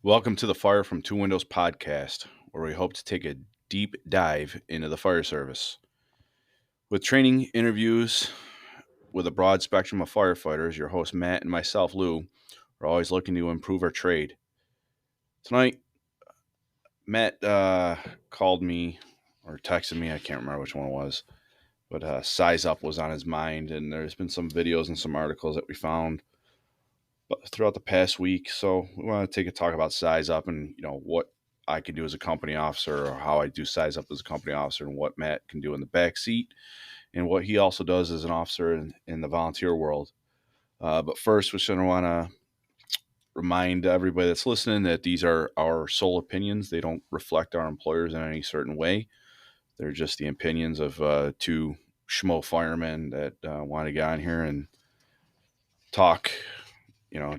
Welcome to the Fire from Two Windows podcast, where we hope to take a deep dive into the fire service. With training interviews with a broad spectrum of firefighters, your host Matt and myself, Lou, are always looking to improve our trade. Tonight, Matt called me or texted me, I can't remember which one it was, but Size Up was on his mind, and there's been some videos and some articles that we found throughout the past week. So we want to take a talk about Size Up and what I can do as a company officer, or how I do Size Up as a company officer, and what Matt can do in the back seat, and what he also does as an officer in the volunteer world. But first, we're going to want to remind everybody that's listening that these are our sole opinions. They don't reflect our employers in any certain way. They're just the opinions of two schmo firemen that want to get on here and talk,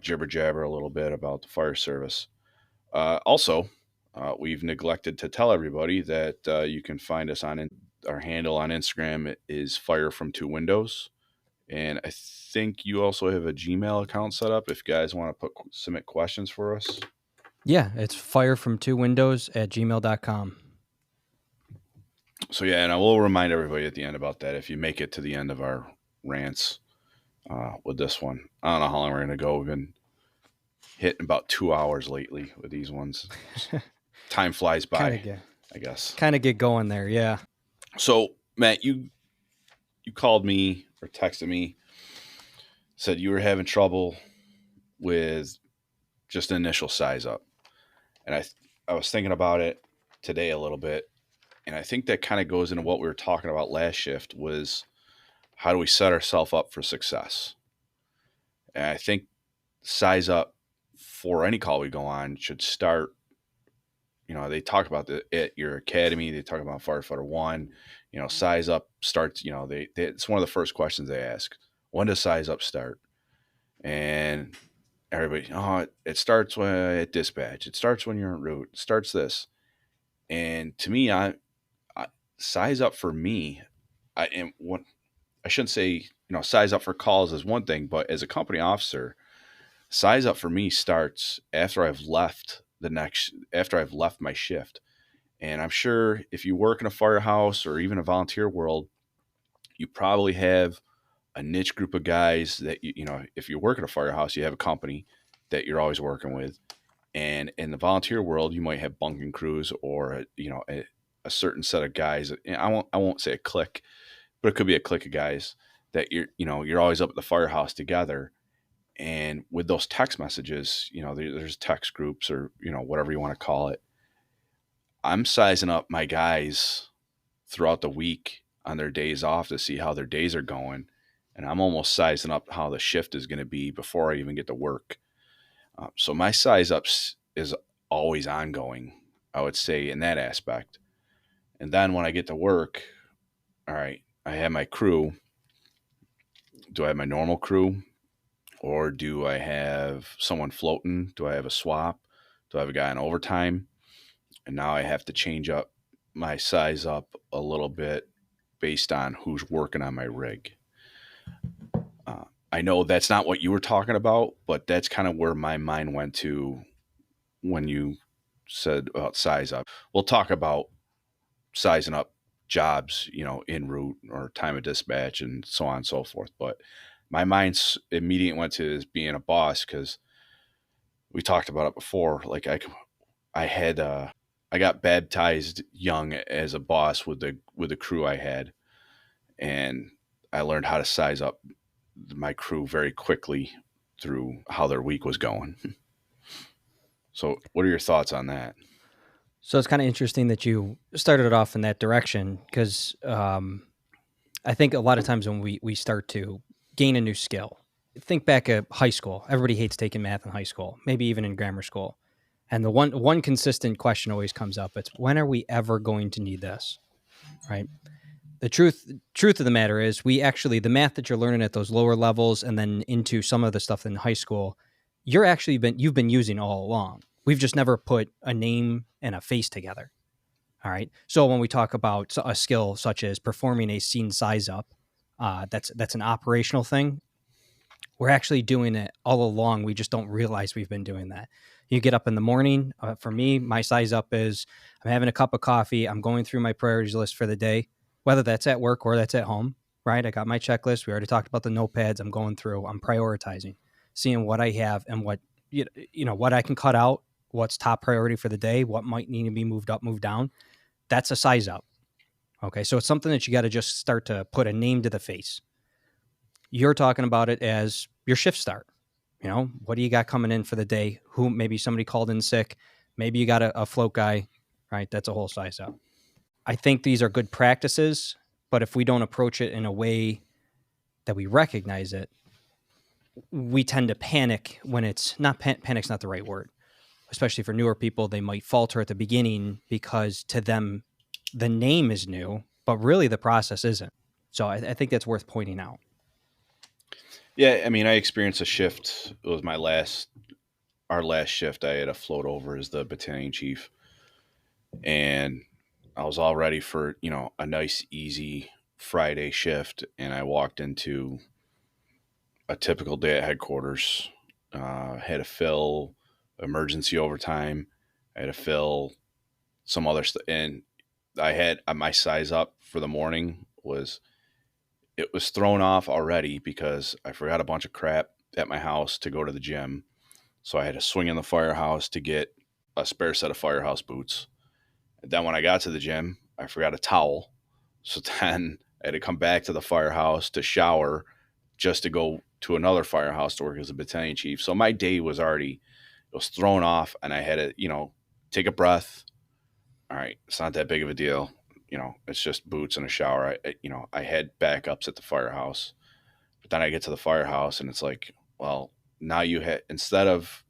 jibber jabber a little bit about the fire service. Also, we've neglected to tell everybody that you can find us on our handle on Instagram is Fire from Two Windows, and I think you also have a Gmail account set up if guys want to submit questions for us. Yeah, it's firefrom2windows@gmail.com. So yeah, and I will remind everybody at the end about that if you make it to the end of our rants with this one. I don't know how long we're going to go. We've been hitting about 2 hours lately with these ones. Time flies by, I guess. Kind of get going there, yeah. So Matt, you called me or texted me, said you were having trouble with just initial Size Up, and I was thinking about it today a little bit, and I think that kind of goes into what we were talking about last shift was how do we set ourselves up for success. And I think Size Up for any call we go on should start. They talk about at your academy. They talk about Firefighter One. Size Up starts. It's one of the first questions they ask. When does Size Up start? And everybody, it starts at dispatch. It starts when you're en route. It starts this. And to me, I Size Up for me. I shouldn't say Size Up for calls is one thing, but as a company officer, Size Up for me starts after I've left my shift. And I'm sure if you work in a firehouse or even a volunteer world, you probably have a niche group of guys that if you work at a firehouse, you have a company that you're always working with. And in the volunteer world, you might have bunking crews or a certain set of guys. I won't say a clique, but it could be a clique of guys that you're always up at the firehouse together. And with those text messages, there's text groups or whatever you want to call it. I'm sizing up my guys throughout the week on their days off to see how their days are going, and I'm almost sizing up how the shift is going to be before I even get to work. So my size ups is always ongoing, I would say, in that aspect. And then when I get to work, all right, I have my crew. Do I have my normal crew? Or do I have someone floating? Do I have a swap? Do I have a guy on overtime? And now I have to change up my size up a little bit based on who's working on my rig. I know that's not what you were talking about, but that's kind of where my mind went to when you said about size up. We'll talk about sizing up jobs, en route or time of dispatch and so on and so forth. But my mind's immediate went to is being a boss because we talked about it before. Like I got baptized young as a boss with the crew I had, and I learned how to size up my crew very quickly through how their week was going. So, what are your thoughts on that? So it's kind of interesting that you started it off in that direction because I think a lot of times when we start to gain a new skill, think back at high school. Everybody hates taking math in high school, maybe even in grammar school. And the one consistent question always comes up. It's when are we ever going to need this? Right? The truth of the matter is the math that you're learning at those lower levels and then into some of the stuff in high school, you've been using all along. We've just never put a name and a face together. All right. So when we talk about a skill such as performing a scene size up, that's an operational thing. We're actually doing it all along. We just don't realize we've been doing that. You get up in the morning. For me, my size up is I'm having a cup of coffee. I'm going through my priorities list for the day, whether that's at work or that's at home, right? I got my checklist. We already talked about the notepads. I'm going through, I'm prioritizing, seeing what I have and what, what I can cut out, what's top priority for the day, what might need to be moved up, moved down. That's a size up. Okay. So it's something that you got to just start to put a name to the face. You're talking about it as your shift start. What do you got coming in for the day? Who, maybe somebody called in sick. Maybe you got a float guy, right? That's a whole size up. I think these are good practices, but if we don't approach it in a way that we recognize it, we tend to panic when it's not, panic's not the right word. Especially for newer people, they might falter at the beginning because to them, the name is new, but really the process isn't. So I think that's worth pointing out. Yeah, I mean, I experienced a shift. It was our last shift. I had a float over as the battalion chief, and I was all ready for a nice, easy Friday shift, and I walked into a typical day at headquarters. Had to fill emergency overtime. I had to fill some other stuff, and I had my size up for the morning was it was thrown off already because I forgot a bunch of crap at my house to go to the gym. So I had to swing in the firehouse to get a spare set of firehouse boots. And then when I got to the gym, I forgot a towel. So then I had to come back to the firehouse to shower just to go to another firehouse to work as a battalion chief. So my day was already it was thrown off and I had to, take a breath. All right, it's not that big of a deal. It's just boots and a shower. I had backups at the firehouse. But then I get to the firehouse and it's like, well, now you had instead of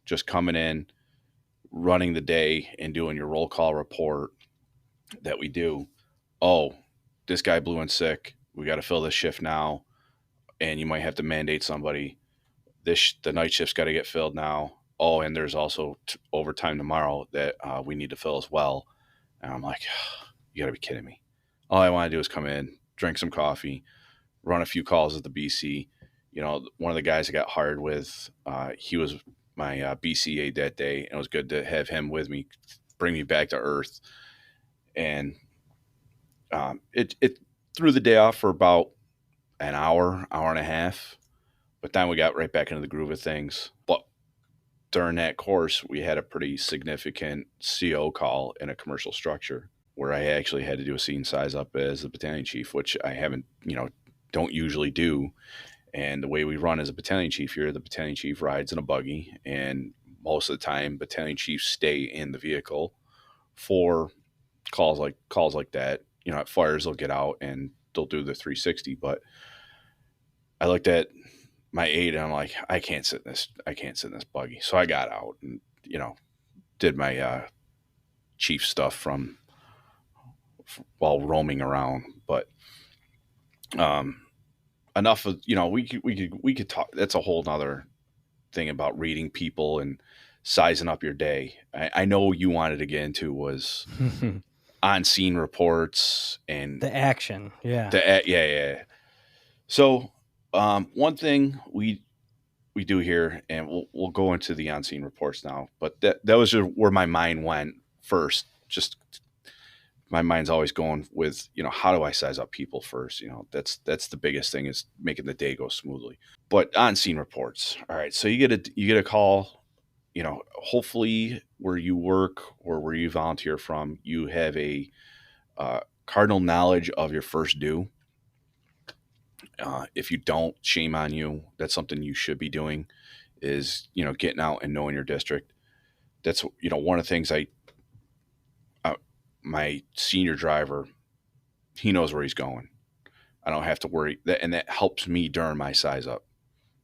just coming in, running the day and doing your roll call report that we do, oh, this guy blew in sick. We got to fill this shift now, and you might have to mandate somebody. The night shift's got to get filled now. Oh, and there's also overtime tomorrow that we need to fill as well. And I'm like, you got to be kidding me. All I want to do is come in, drink some coffee, run a few calls at the BC. One of the guys I got hired with, he was my BCA that day, and it was good to have him with me, bring me back to earth. And it threw the day off for about an hour and a half, but then we got right back into the groove of things. But during that course, we had a pretty significant CO call in a commercial structure where I actually had to do a scene size up as the battalion chief, which I haven't, don't usually do. And the way we run as a battalion chief here, the battalion chief rides in a buggy, and most of the time, battalion chiefs stay in the vehicle for calls like that. At fires, they'll get out and they'll do the 360. But I looked at my aide and I'm like, I can't sit in this buggy. So I got out and did my chief stuff from while roaming around. But enough of we could talk. That's a whole nother thing about reading people and sizing up your day. I know you wanted to get into was on scene reports and The action. Yeah. yeah. So one thing we do here, and we'll go into the on scene reports now, but that was just where my mind went first. Just my mind's always going with how do I size up people first? That's the biggest thing is making the day go smoothly. But on scene reports, all right. So you get a call. Hopefully where you work or where you volunteer from, you have a cardinal knowledge of your first due. If you don't, shame on you. That's something you should be doing. Is getting out and knowing your district. That's one of the things my senior driver, he knows where he's going. I don't have to worry that, and that helps me during my size up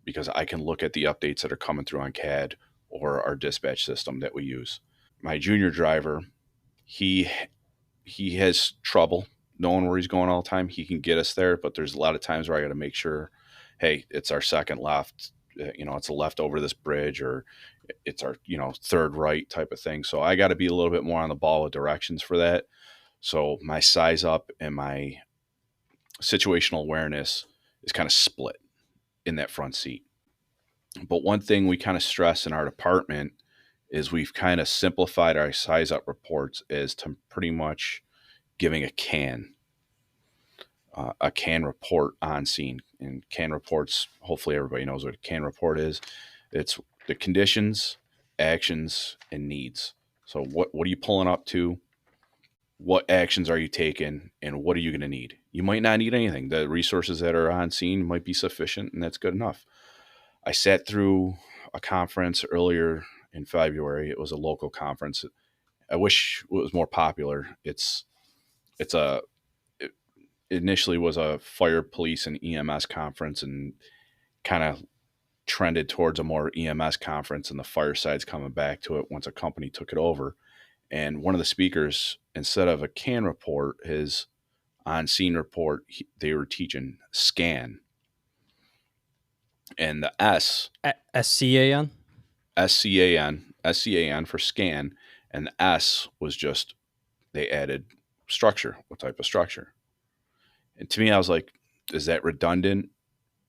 because I can look at the updates that are coming through on CAD or our dispatch system that we use. My junior driver, he has trouble knowing where he's going all the time. He can get us there, but there's a lot of times where I got to make sure, hey, it's our second left, it's a left over this bridge, or it's our third right type of thing. So I got to be a little bit more on the ball with directions for that. So my size up and my situational awareness is kind of split. in that front seat. But one thing we kind of stress in our department is we've kind of simplified our size up reports as to pretty much giving a can report on scene. And can reports, hopefully everybody knows what a can report is. It's the conditions, actions, and needs. So what are you pulling up to? What actions are you taking, and what are you going to need? You might not need anything. The resources that are on scene might be sufficient, and that's good enough. I sat through a conference earlier in February. It was a local conference. I wish it was more popular. It's a it initially was a fire, police, and EMS conference, and kind of trended towards a more EMS conference, and the fire side's coming back to it once a company took it over. And one of the speakers, instead of a can report, his on scene report, they were teaching scan. And the SCAN? SCAN for scan. And the S was just, they added structure. What type of structure? And to me, I was like, is that redundant?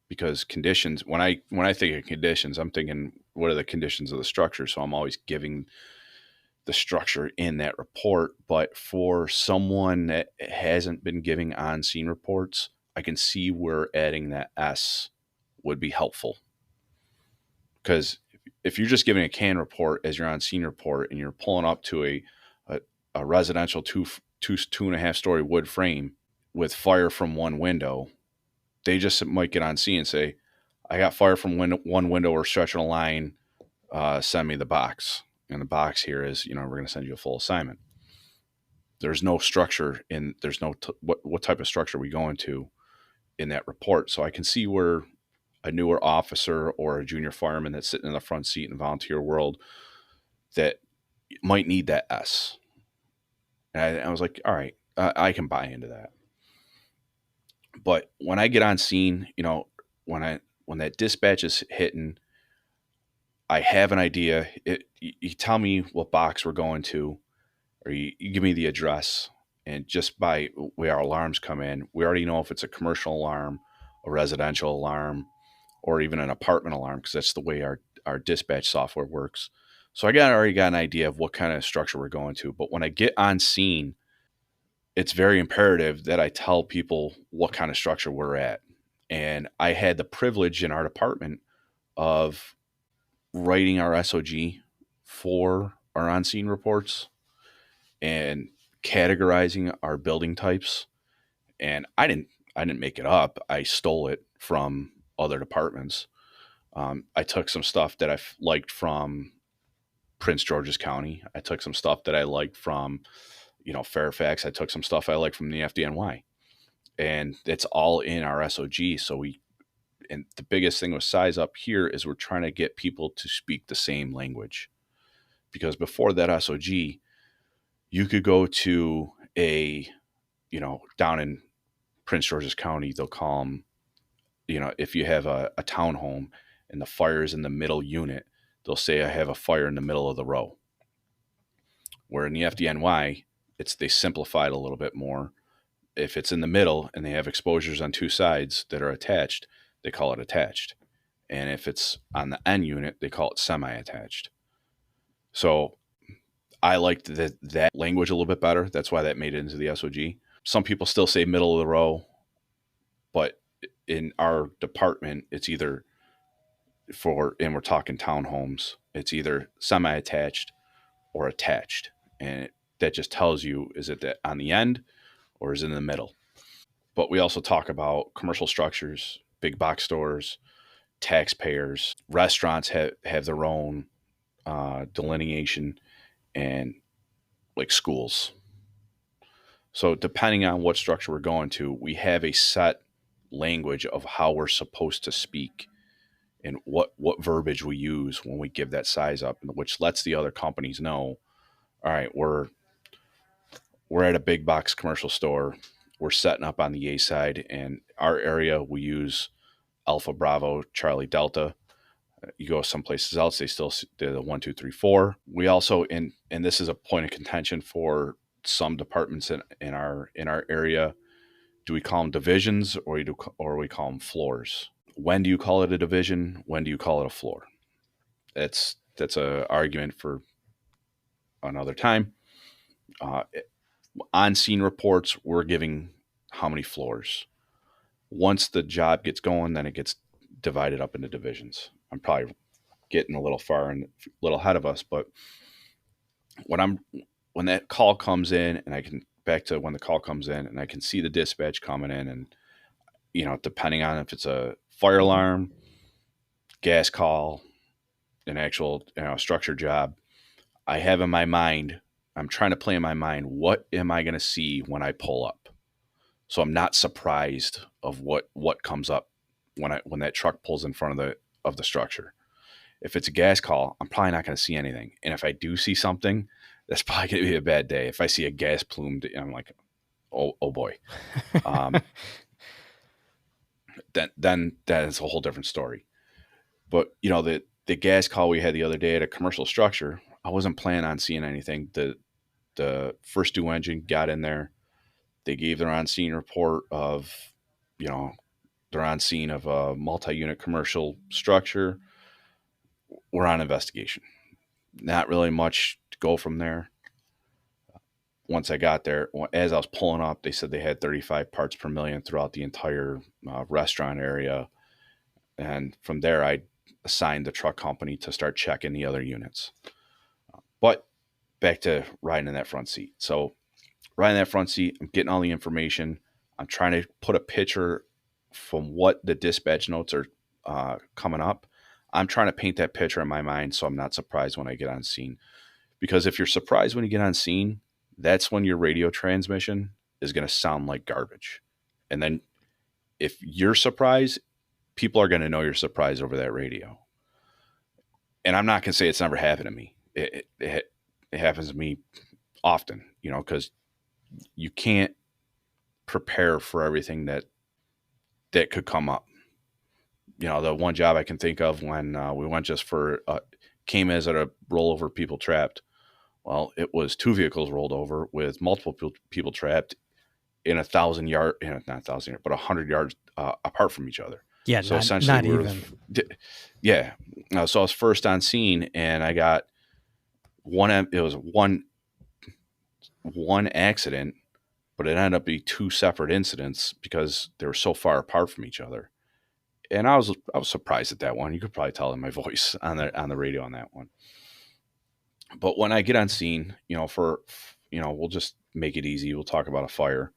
Because conditions, when I think of conditions, I'm thinking, what are the conditions of the structure? So I'm always giving the structure in that report. But for someone that hasn't been giving on scene reports, I can see where adding that S would be helpful. Because if you're just giving a can report as your on scene report, and you're pulling up to a residential two and a half story wood frame with fire from one window, they just might get on scene and say, I got fire from one window, we're stretching a line, send me the box. And the box here is, we're going to send you a full assignment. There's no structure there's no, what type of structure we go into in that report. So I can see where a newer officer or a junior fireman that's sitting in the front seat in the volunteer world that might need that S. And I was like, all right, I can buy into that. But when I get on scene, when that dispatch is hitting, I have an idea. You tell me what box we're going to, or you give me the address, and just by where our alarms come in, we already know if it's a commercial alarm, a residential alarm, or even an apartment alarm, because that's the way our dispatch software works. So already got an idea of what kind of structure we're going to. But when I get on scene, it's very imperative that I tell people what kind of structure we're at. And I had the privilege in our department of writing our SOG for our on scene reports and categorizing our building types. And I didn't make it up. I stole it from other departments. I took some stuff that I liked from Prince George's County. I took some stuff that I liked from, Fairfax. I took some stuff I liked from the FDNY, and it's all in our SOG. And the biggest thing with size up here is we're trying to get people to speak the same language, because before that SOG, you could go to down in Prince George's County, they'll call them, if you have a townhome and the fire is in the middle unit, they'll say, I have a fire in the middle of the row. Where in the FDNY, they simplified a little bit more. If it's in the middle and they have exposures on two sides that are attached, they call it attached. And if it's on the end unit, they call it semi-attached. So I liked that language a little bit better. That's why that made it into the SOG. Some people still say middle of the row, but in our department, it's either and we're talking townhomes, it's either semi-attached or attached. And that just tells you, is it that on the end or is it in the middle? But we also talk about commercial structures, big box stores, taxpayers, restaurants have their own delineation, and like schools. So depending on what structure we're going to, we have a set language of how we're supposed to speak and what verbiage we use when we give that size up, which lets the other companies know, all right, we're at a big box commercial store. We're setting up on the A side, and our area we use Alpha Bravo Charlie Delta. You go some places else, they still do the 1 2 3 4. We also and this is a point of contention for some departments in our area. Do we call them divisions, or we call them floors? When do you call it a division? When do you call it a floor? That's a argument for another time. Uh, on scene reports, we're giving how many floors. Once the job gets going, then it gets divided up into divisions. I'm probably getting a little far and a little ahead of us, but when I'm when that call comes in, and I can back to when the call comes in, and I can see the dispatch coming in, and depending on if it's a fire alarm, gas call, an actual structure job, I have in my mind, I'm trying to play in my mind, what am I going to see when I pull up? So I'm not surprised of what comes up when that truck pulls in front of the structure. If it's a gas call, I'm probably not going to see anything. And if I do see something, that's probably going to be a bad day. If I see a gas plume, I'm like, oh boy. Um, then that is a whole different story. But the gas call we had the other day at a commercial structure, I wasn't planning on seeing anything. The first due engine got in there. They gave their on scene report of, they're on scene of a multi-unit commercial structure. We're on investigation. Not really much to go from there. Once I got there, as I was pulling up, they said they had 35 parts per million throughout the entire restaurant area. And from there, I assigned the truck company to start checking the other units. But back to riding in that front seat. So riding in that front seat, I'm getting all the information. I'm trying to put a picture from what the dispatch notes are coming up. I'm trying to paint that picture in my mind so I'm not surprised when I get on scene. Because if you're surprised when you get on scene, that's when your radio transmission is going to sound like garbage. And then if you're surprised, people are going to know you're surprised over that radio. And I'm not going to say it's never happened to me. It happens to me often, because you can't prepare for everything that could come up. The one job I can think of when we went just for came as at a rollover, people trapped. Well, it was two vehicles rolled over with multiple people trapped in 1,000 yard, not 1,000 but 100 yards apart from each other. Yeah, So essentially, not even. Yeah. So I was first on scene, and I got one. It was one accident, but it ended up being two separate incidents because they were so far apart from each other. And I was surprised at that one. You could probably tell in my voice on the radio on that one. But when I get on scene, we'll just make it easy. We'll talk about a fire.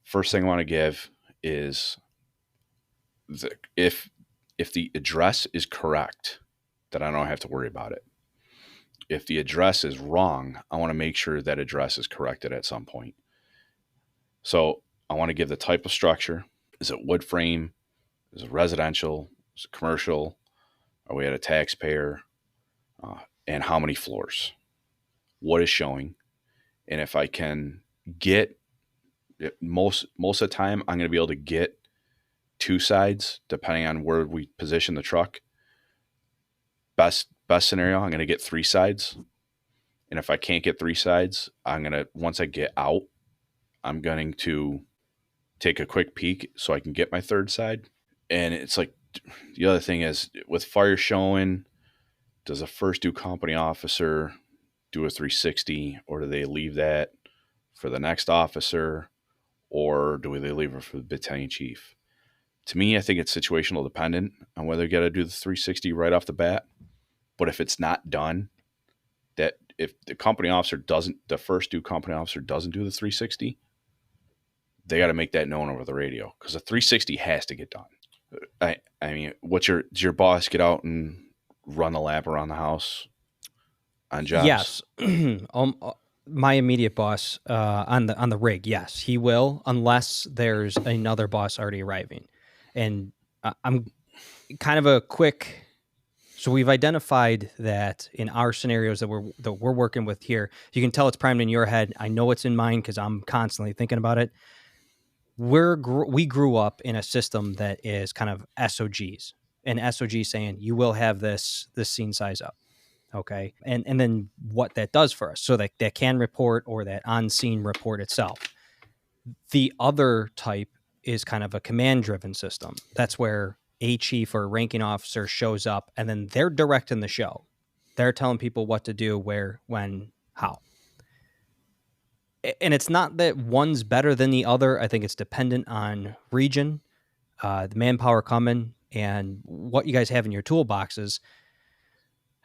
First thing I want to give is if the address is correct, then I don't have to worry about it. If the address is wrong, I want to make sure that address is corrected at some point. So I want to give the type of structure. Is it wood frame? Is it residential? Is it commercial? Are we at a taxpayer? And how many floors? What is showing? And if I can get most of the time, I'm going to be able to get two sides depending on where we position the truck. Best scenario, I'm going to get three sides. And if I can't get three sides, once I get out, I'm going to take a quick peek so I can get my third side. And it's like, the other thing is with fire showing, does a first due company officer do a 360, or do they leave that for the next officer, or do they leave it for the battalion chief? To me, I think it's situational dependent on whether you got to do the 360 right off the bat. But if it's not done, that if the first due company officer doesn't do the 360, they got to make that known over the radio, because the 360 has to get done. I mean, does your boss get out and run the lap around the house on jobs? Yes. My immediate boss on the rig, yes, he will, unless there's another boss already arriving. And I'm kind of a quick. So we've identified that in our scenarios that we're working with here, you can tell it's primed in your head. I know it's in mine because I'm constantly thinking about it. We grew up in a system that is kind of SOGs, and SOG saying you will have this scene size up. Okay. And then what that does for us. So that can report, or that on scene report itself. The other type is kind of a command driven system. That's where a chief or ranking officer shows up and then they're directing the show. They're telling people what to do, where, when, how. And it's not that one's better than the other. I think it's dependent on region, the manpower coming, and what you guys have in your toolboxes.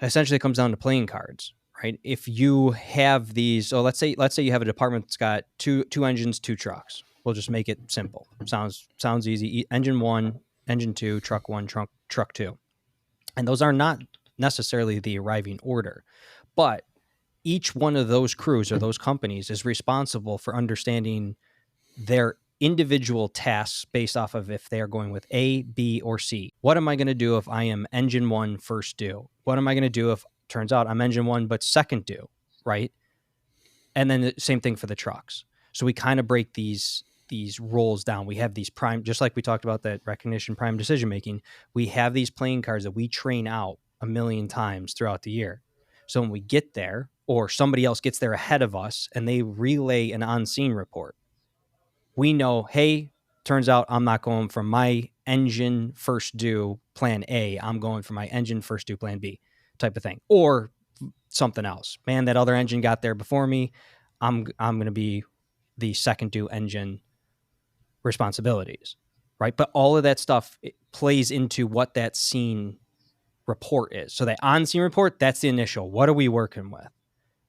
Essentially, it comes down to playing cards, right? If you have these, so let's say you have a department that's got two engines, two trucks. We'll just make it simple. Sounds easy. Engine one, engine two, truck one, truck two, and those are not necessarily the arriving order, but each one of those crews or those companies is responsible for understanding their individual tasks based off of if they are going with A, B, or C. What am I going to do if I am engine one first due? What am I going to do if turns out I'm engine one but second due, right? And then the same thing for the trucks. So we kind of break these roles down. We have these prime, just like we talked about that recognition, prime decision making. We have these playing cards that we train out a million times throughout the year. So when we get there, or somebody else gets there ahead of us and they relay an on-scene report, we know, hey, turns out I'm not going from my engine first due plan A. I'm going for my engine first due plan B type of thing, or something else. Man, that other engine got there before me. I'm going to be the second due engine responsibilities, right? But all of that stuff, it plays into what that scene report is. So that on-scene report, that's the initial. What are we working with?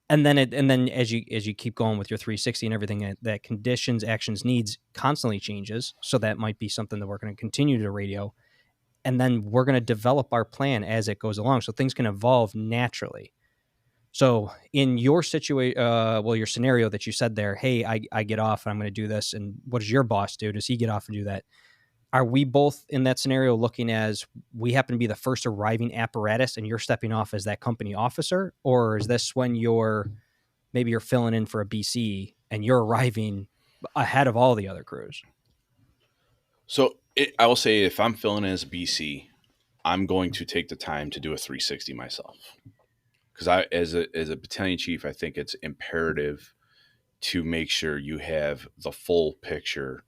And then as you keep going with your 360 and everything, that conditions, actions, needs constantly changes. So that might be something that we're going to continue to radio, and then we're going to develop our plan as it goes along, so things can evolve naturally. So in your situation, your scenario that you said there, hey, I get off and I'm going to do this, and what does your boss do? Does he get off and do that? Are we both in that scenario looking as we happen to be the first arriving apparatus and you're stepping off as that company officer? Or is this when maybe you're filling in for a BC and you're arriving ahead of all the other crews? So I will say, if I'm filling in as a BC, I'm going to take the time to do a 360 myself. Because as a battalion chief, I think it's imperative to make sure you have the full picture.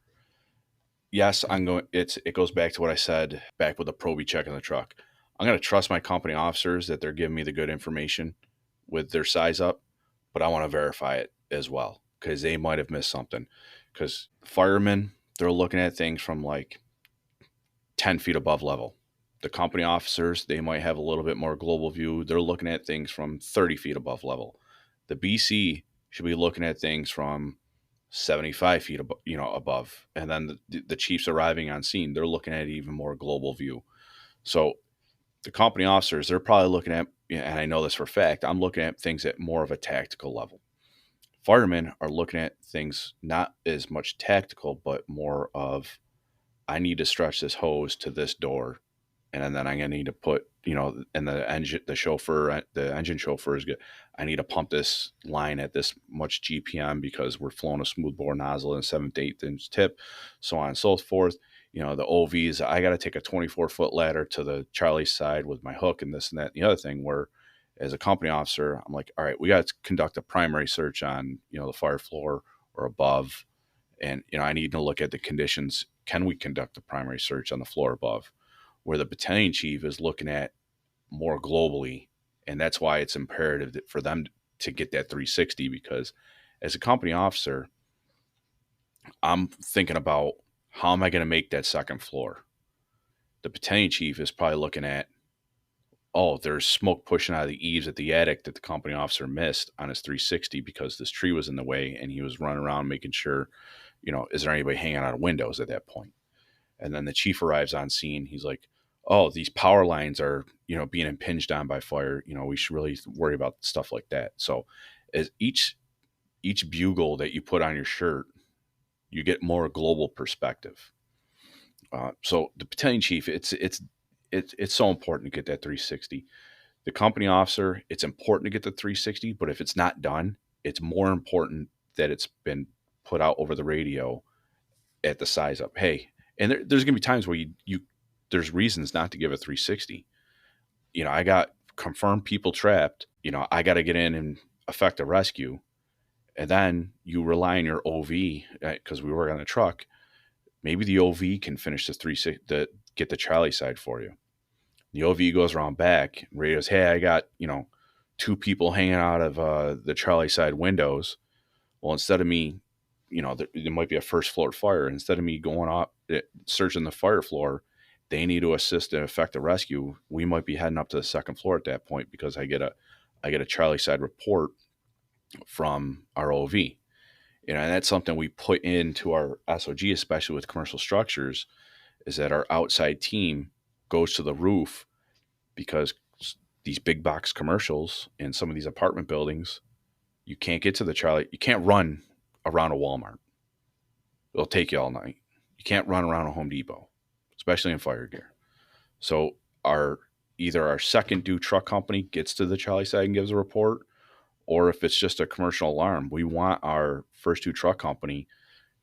Yes, it goes back to what I said back with the Proby check in the truck. I'm going to trust my company officers that they're giving me the good information with their size up, but I want to verify it as well, because they might have missed something. Because firemen, they're looking at things from like 10 feet above level. The company officers, they might have a little bit more global view. They're looking at things from 30 feet above level. The BC should be looking at things from 75 feet above. And then the chiefs arriving on scene, they're looking at even more global view. So the company officers, they're probably looking at, and I know this for a fact, I'm looking at things at more of a tactical level. Firemen are looking at things not as much tactical, but more of, I need to stretch this hose to this door, and then I'm gonna need to put, and the engine chauffeur is good. I need to pump this line at this much GPM because we're flowing a smoothbore nozzle in 7th to 8th inch tip, so on and so forth. The OVs, I got to take a 24-foot ladder to the Charlie side with my hook and this and that and the other thing, where as a company officer, I'm like, all right, we got to conduct a primary search on, the fire floor or above. And, I need to look at the conditions. Can we conduct a primary search on the floor above? Where the battalion chief is looking at more globally. And that's why it's imperative for them to get that 360, because as a company officer, I'm thinking about, how am I going to make that second floor? The battalion chief is probably looking at, oh, there's smoke pushing out of the eaves at the attic that the company officer missed on his 360 because this tree was in the way, and he was running around making sure, is there anybody hanging out of windows at that point? And then the chief arrives on scene. He's like, oh, these power lines are, being impinged on by fire. We should really worry about stuff like that. So as each bugle that you put on your shirt, you get more global perspective. So the battalion chief, it's so important to get that 360. The company officer, it's important to get the 360, but if it's not done, it's more important that it's been put out over the radio at the size up. Hey, and there's going to be times where there's reasons not to give a 360. I got confirmed people trapped. I got to get in and effect a rescue. And then you rely on your OV, because we work on the truck. Maybe the OV can finish the 360, get the Charlie side for you. The OV goes around back and radios, hey, I got, two people hanging out of the Charlie side windows. Well, instead of me, there might be a first floor fire. Instead of me going up, searching the fire floor, they need to assist and effect the rescue. We might be heading up to the second floor at that point because I get a Charlie side report from our OV. And that's something we put into our SOG, especially with commercial structures, is that our outside team goes to the roof because these big box commercials in some of these apartment buildings, you can't get to the Charlie. You can't run around a Walmart. It'll take you all night. You can't run around a Home Depot, especially in fire gear. So either our second due truck company gets to the Charlie side and gives a report, or if it's just a commercial alarm, we want our first due truck company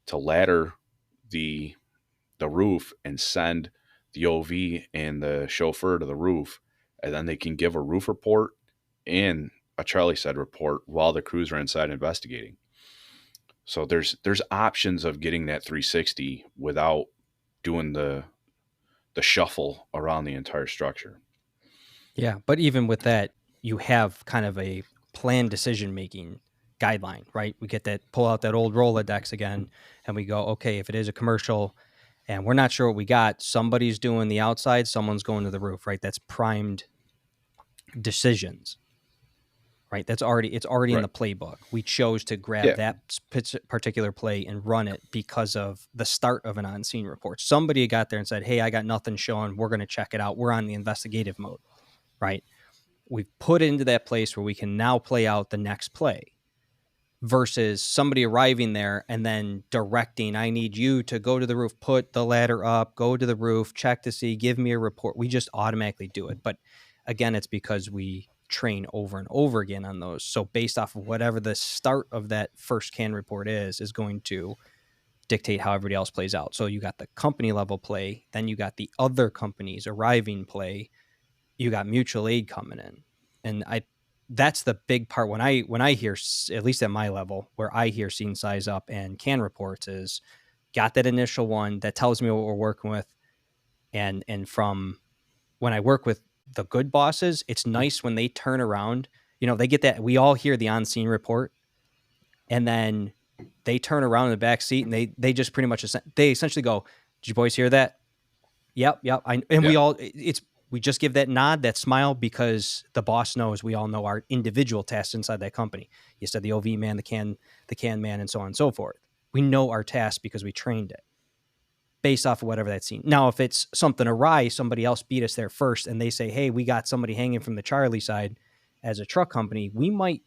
to ladder the roof and send the OV and the chauffeur to the roof, and then they can give a roof report and a Charlie side report while the crews are inside investigating. So there's options of getting that 360 without doing the shuffle around the entire structure. Yeah, but even with that, you have kind of a planned decision making guideline, right? We get that, pull out that old Rolodex again, and we go, okay, if it is a commercial and we're not sure what we got, somebody's doing the outside, someone's going to the roof, right? That's primed decisions, right? It's already in Right. the playbook. We chose to grab Yeah. that particular play and run it because of the start of an on-scene report. Somebody got there and said, hey, I got nothing showing. We're going to check it out. We're on the investigative mode, right? We've put it into that place where we can now play out the next play versus somebody arriving there and then directing, I need you to go to the roof, put the ladder up, go to the roof, check to see, give me a report. We just automatically do it. But again, it's because we train over and over again on those. So based off of whatever the start of that first can report is going to dictate how everybody else plays out. So you got the company level play, then you got the other companies arriving play, you got mutual aid coming in. And that's the big part when I hear, at least at my level, where I hear scene size up and can reports is got that initial one that tells me what we're working with. And from when I work with the good bosses, it's nice when they turn around, they get that, we all hear the on scene report, and then they turn around in the back seat and they just pretty much, they essentially go, did you boys hear that? Yep. Yeah. We just give that nod, that smile, because the boss knows we all know our individual tasks inside that company. You said the OV man, the can man, and so on and so forth. We know our tasks because we trained it based off of whatever that's seen. Now, if it's something awry, somebody else beat us there first, and they say, hey, we got somebody hanging from the Charlie side as a truck company, we might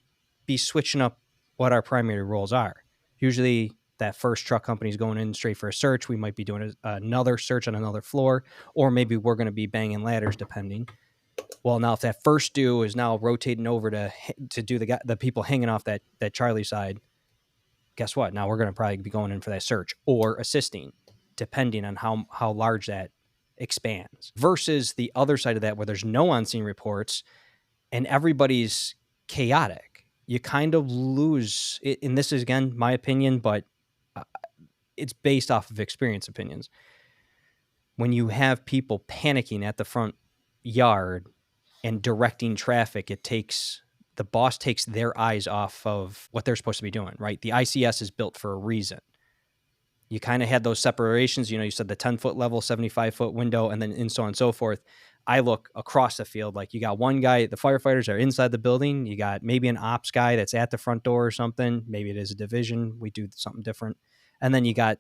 be switching up what our primary roles are. Usually that first truck company is going in straight for a search. We might be doing another search on another floor, or maybe we're going to be banging ladders depending. Well, now if that first due is now rotating over to do the people hanging off that Charlie side, guess what? Now we're going to probably be going in for that search or assisting, depending on how large that expands. Versus the other side of that, where there's no on-scene reports and everybody's chaotic, you kind of lose it. And this is, again, my opinion, but it's based off of experience opinions. When you have people panicking at the front yard and directing traffic, the boss takes their eyes off of what they're supposed to be doing, right? The ICS is built for a reason. You kind of had those separations, you said the 10-foot level, 75-foot window, and then and so on and so forth. I look across the field, like you got one guy, the firefighters are inside the building. You got maybe an ops guy that's at the front door or something. Maybe it is a division. We do something different. And then you got,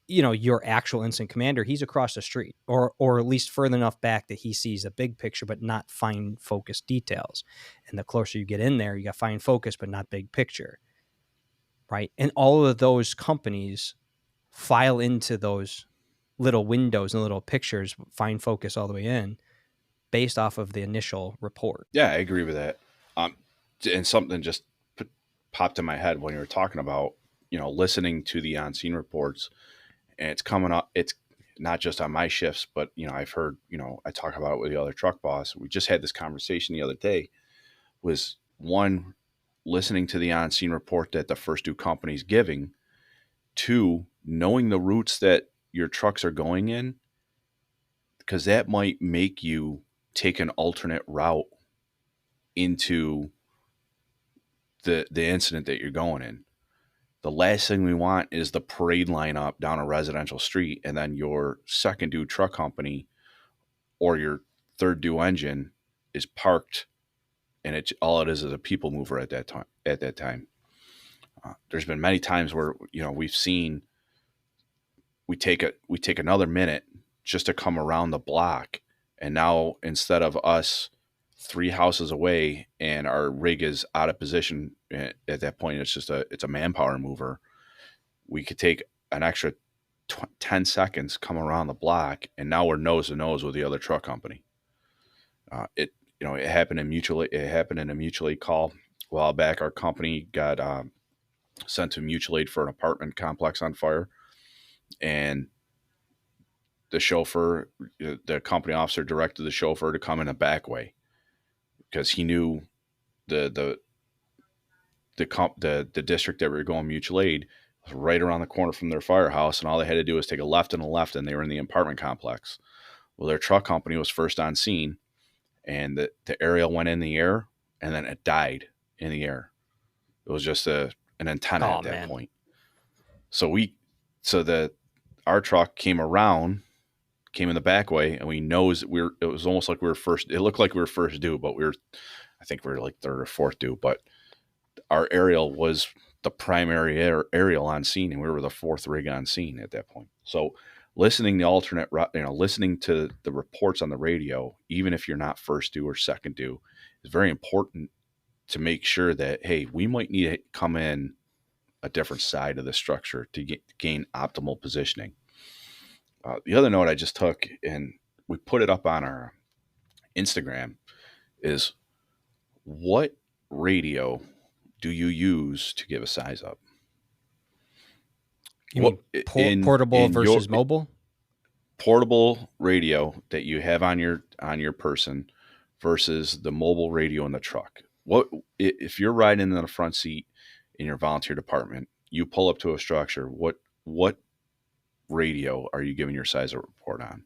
your actual incident commander. He's across the street or at least further enough back that he sees the big picture, but not fine focused details. And the closer you get in there, you got fine focus, but not big picture. Right. And all of those companies file into those little windows and little pictures, fine focus all the way in, based off of the initial report. Yeah, I agree with that. And something just popped in my head when you were talking about, listening to the on-scene reports, and it's coming up. It's not just on my shifts, but I've heard, I talk about it with the other truck boss. We just had this conversation the other day. Was one, listening to the on-scene report that the first due company's giving. Two, knowing the routes that your trucks are going in, because that might make you take an alternate route into the incident that you're going in. The last thing we want is the parade line up down a residential street, and then your second due truck company or your third due engine is parked, and all it is a people mover at that time. There's been many times where we've seen we take another minute just to come around the block, and now instead of us 3 houses away and our rig is out of position at that point, it's a manpower mover. We could take an extra 10 seconds, come around the block, and now we're nose to nose with the other truck company. It happened in a mutual aid call a while back. Our company got sent to mutual aid for an apartment complex on fire, and the chauffeur, the company officer, directed the chauffeur to come in a back way because he knew the district that we were going mutual aid was right around the corner from their firehouse, and all they had to do was take a left and a left, and they were in the apartment complex. Well, their truck company was first on scene, and the aerial went in the air, and then it died in the air. It was just an antenna at that point. So our truck came in the back way, and it was almost like we were first. It looked like we were first due, but I think we were like third or fourth due. But our aerial was the primary aerial on scene, and we were the fourth rig on scene at that point. So listening to the reports on the radio, even if you're not first due or second due, is very important to make sure that, hey, we might need to come in a different side of the structure to gain optimal positioning. The other note I just took, and we put it up on our Instagram, is what radio do you use to give a size up? You mean portable versus mobile? Portable radio that you have on your person versus the mobile radio in the truck. What if you're riding in the front seat in your volunteer department? You pull up to a structure. What radio are you giving your size report on?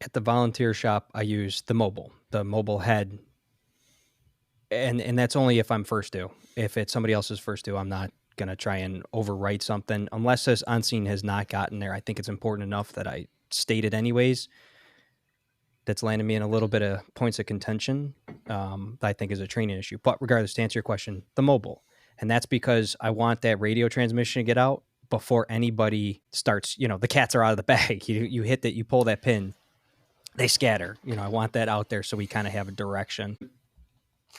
At the volunteer shop, I use the mobile head, and that's only if I'm first due. If it's somebody else's first due, I'm not going to try and overwrite something unless this on scene has not gotten there. I think it's important enough that I state it anyways. That's landed me in a little bit of points of contention that I think is a training issue. But regardless, to answer your question, the mobile. And that's because I want that radio transmission to get out before anybody starts, the cats are out of the bag. You hit that, you pull that pin, they scatter. I want that out there so we kind of have a direction.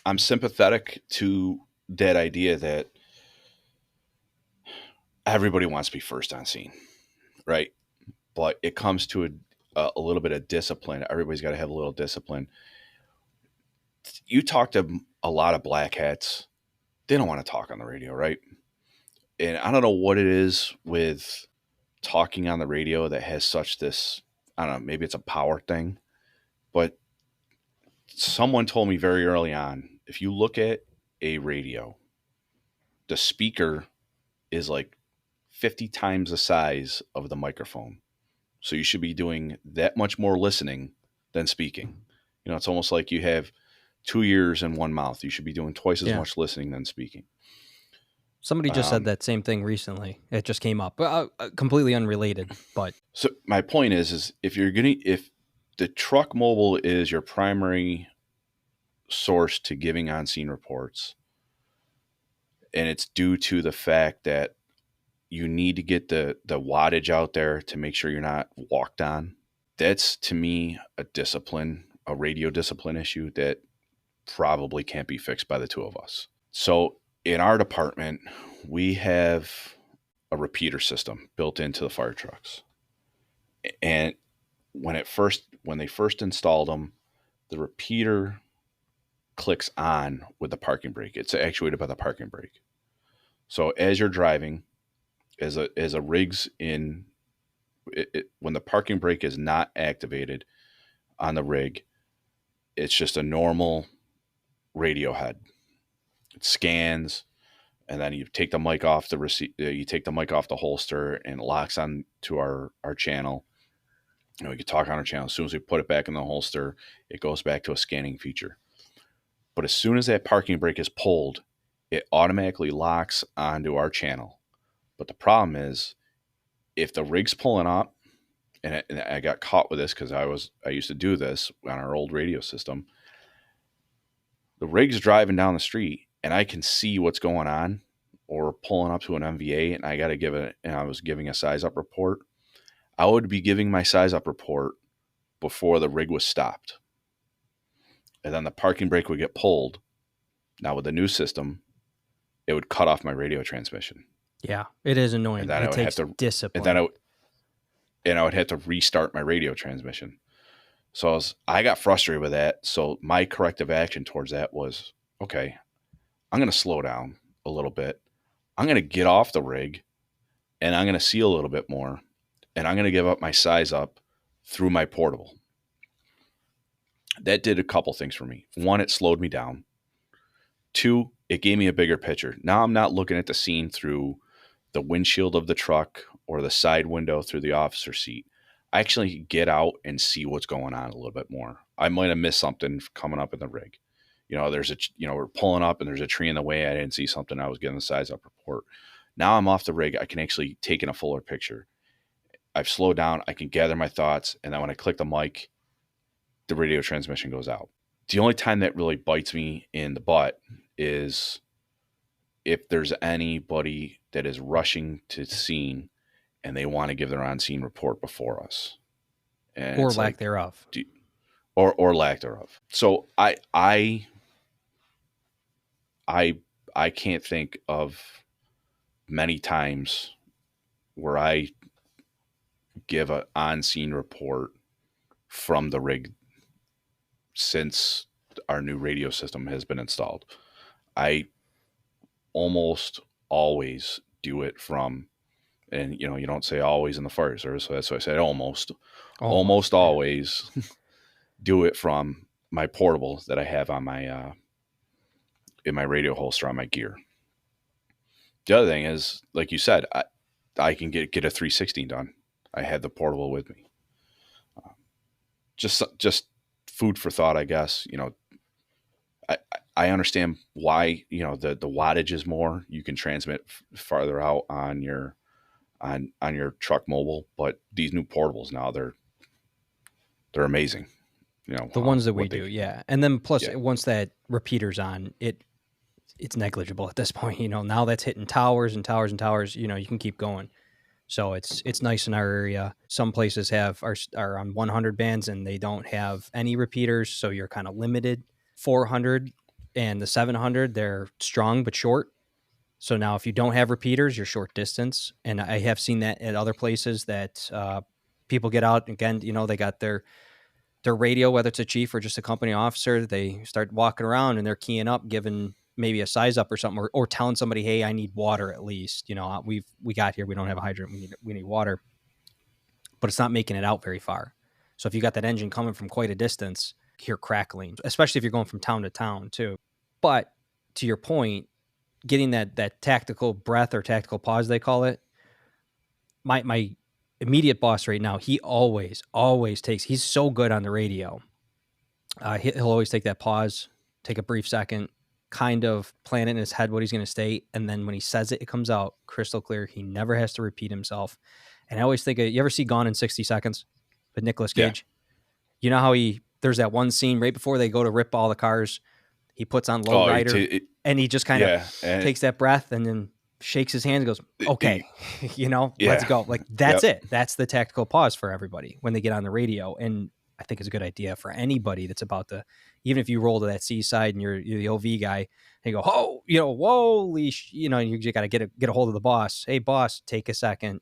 I'm sympathetic to that idea that everybody wants to be first on scene, right? But it comes to a little bit of discipline. Everybody's got to have a little discipline. You talk to a lot of black hats, they don't want to talk on the radio, right? And I don't know what it is with talking on the radio that has such this, I don't know, maybe it's a power thing, but someone told me very early on, if you look at a radio, the speaker is like 50 times the size of the microphone. So you should be doing that much more listening than speaking. It's almost like you have 2 ears and one mouth. You should be doing twice as much listening than speaking. Somebody just said that same thing recently. It just came up, completely unrelated. But so my point is if the truck mobile is your primary source to giving on scene reports, and it's due to the fact that you need to get the wattage out there to make sure you're not walked on, that's to me a radio discipline issue that probably can't be fixed by the two of us. So in our department, we have a repeater system built into the fire trucks. And when they first installed them, the repeater clicks on with the parking brake. It's actuated by the parking brake. So as you're driving, as a rig's in, when the parking brake is not activated on the rig, it's just a normal radio head. It scans, and then you take the mic off the you take the mic off the holster, and it locks on to our channel. And we can talk on our channel. As soon as we put it back in the holster, it goes back to a scanning feature. But as soon as that parking brake is pulled, it automatically locks onto our channel. But the problem is, if the rig's pulling up, and I got caught with this because I used to do this on our old radio system. The rig's driving down the street, and I can see what's going on, or pulling up to an MVA, and I was giving a size up report. I would be giving my size up report before the rig was stopped. And then the parking brake would get pulled. Now with the new system, it would cut off my radio transmission. Yeah, it is annoying. And then it takes discipline. And I would have to restart my radio transmission. So I got frustrated with that. So my corrective action towards that was, okay, I'm going to slow down a little bit. I'm going to get off the rig, and I'm going to see a little bit more, and I'm going to give up my size up through my portable. That did a couple things for me. One, it slowed me down. Two, it gave me a bigger picture. Now I'm not looking at the scene through the windshield of the truck or the side window through the officer's seat. I actually get out and see what's going on a little bit more. I might have missed something coming up in the rig. We're pulling up and there's a tree in the way. I didn't see something. I was getting the size up report. Now I'm off the rig. I can actually take in a fuller picture. I've slowed down. I can gather my thoughts. And then when I click the mic, the radio transmission goes out. The only time that really bites me in the butt is if there's anybody that is rushing to the scene and they want to give their on-scene report before us. And or lack thereof. Or lack thereof. So I can't think of many times where I give an on-scene report from the rig since our new radio system has been installed. I almost always do it from, and you don't say always in the fire service, so that's why I said almost always do it from my portable that I have on my in my radio holster on my gear. The other thing is, like you said, I can get a 316 done. I had the portable with me. Just food for thought, I guess. I understand why the wattage is more. You can transmit farther out on your truck mobile, but these new portables now they're amazing. The ones that we do, yeah. And then plus once that repeater's on, it's negligible at this point. Now that's hitting towers and towers and towers. You can keep going. So it's nice in our area. Some places are on 100 bands and they don't have any repeaters, so you're kind of limited. 400 and the 700, they're strong but short. So now if you don't have repeaters, you're short distance. And I have seen that at other places that people get out. Again, they got their radio, whether it's a chief or just a company officer, they start walking around and they're keying up, giving maybe a size up or something, or telling somebody, hey, I need water at least. We got here, we don't have a hydrant, we need water. But it's not making it out very far. So if you got that engine coming from quite a distance, hear crackling, especially if you're going from town to town too. But to your point, getting that tactical breath or tactical pause, they call it. My immediate boss right now, he always takes, he's so good on the radio. He'll always take that pause, take a brief second, kind of plan it in his head what he's going to state. And then when he says it, it comes out crystal clear. He never has to repeat himself. And I always think, you ever see Gone in 60 Seconds with Nicolas Cage? Yeah. You know how there's that one scene right before they go to rip all the cars. He puts on low rider and he just kind of takes that breath and then shakes his hand and goes, okay, let's go. Like that's it. That's the tactical pause for everybody when they get on the radio. And I think it's a good idea for anybody that's about to, even if you roll to that seaside and you're the OV guy and you go, oh, holy, you got to get a hold of the boss. Hey boss, take a second,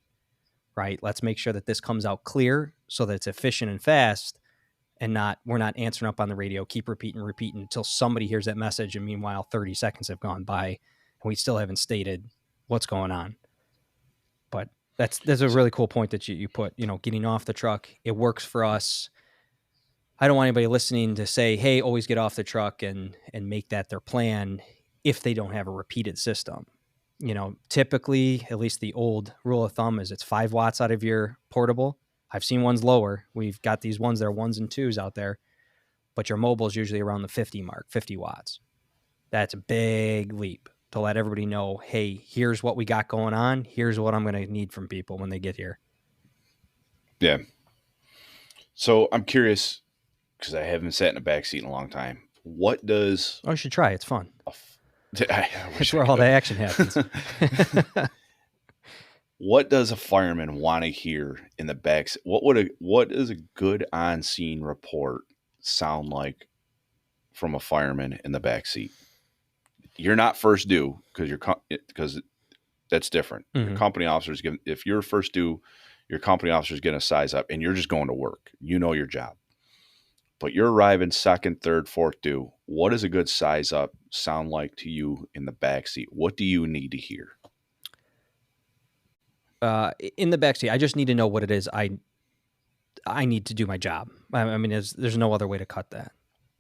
right? Let's make sure that this comes out clear so that it's efficient and fast. And we're not answering up on the radio, keep repeating until somebody hears that message. And meanwhile, 30 seconds have gone by and we still haven't stated what's going on. But that's a really cool point that you put, getting off the truck. It works for us. I don't want anybody listening to say, hey, always get off the truck and make that their plan if they don't have a repeated system. Typically, at least the old rule of thumb is it's 5 watts out of your portable. I've seen ones lower. We've got these ones that are ones and twos out there, but your mobile is usually around the 50 mark, 50 watts. That's a big leap to let everybody know, hey, here's what we got going on. Here's what I'm going to need from people when they get here. Yeah. So I'm curious because I haven't sat in a back seat in a long time. What does Oh, you should try. It's fun. I It's wish I where all the could. action happens. What does a fireman want to hear in the back? What does a good on scene report sound like from a fireman in the back seat? You're not first due because that's different. Your Mhm. company officers give if you're first due, your company officers get a size up, and you're just going to work. You know your job, but you're arriving second, third, fourth due. What does a good size up sound like to you in the back seat? What do you need to hear? In the backseat, I just need to know what it is I need to do my job. I mean, there's no other way to cut that.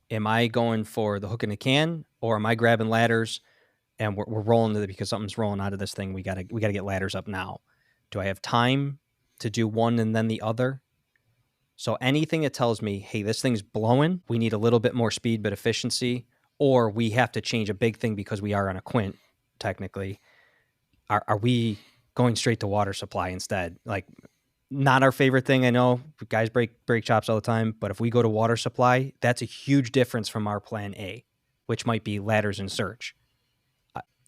Am I going for the hook in the can, or am I grabbing ladders and we're rolling to it because something's rolling out of this thing? We gotta get ladders up now. Do I have time to do one and then the other? So anything that tells me, hey, this thing's blowing, we need a little bit more speed but efficiency, or we have to change a big thing because we are on a quint, technically. Are we going straight to water supply instead? Like, not our favorite thing. I know guys break chops all the time, but if we go to water supply, that's a huge difference from our plan A, which might be ladders and search.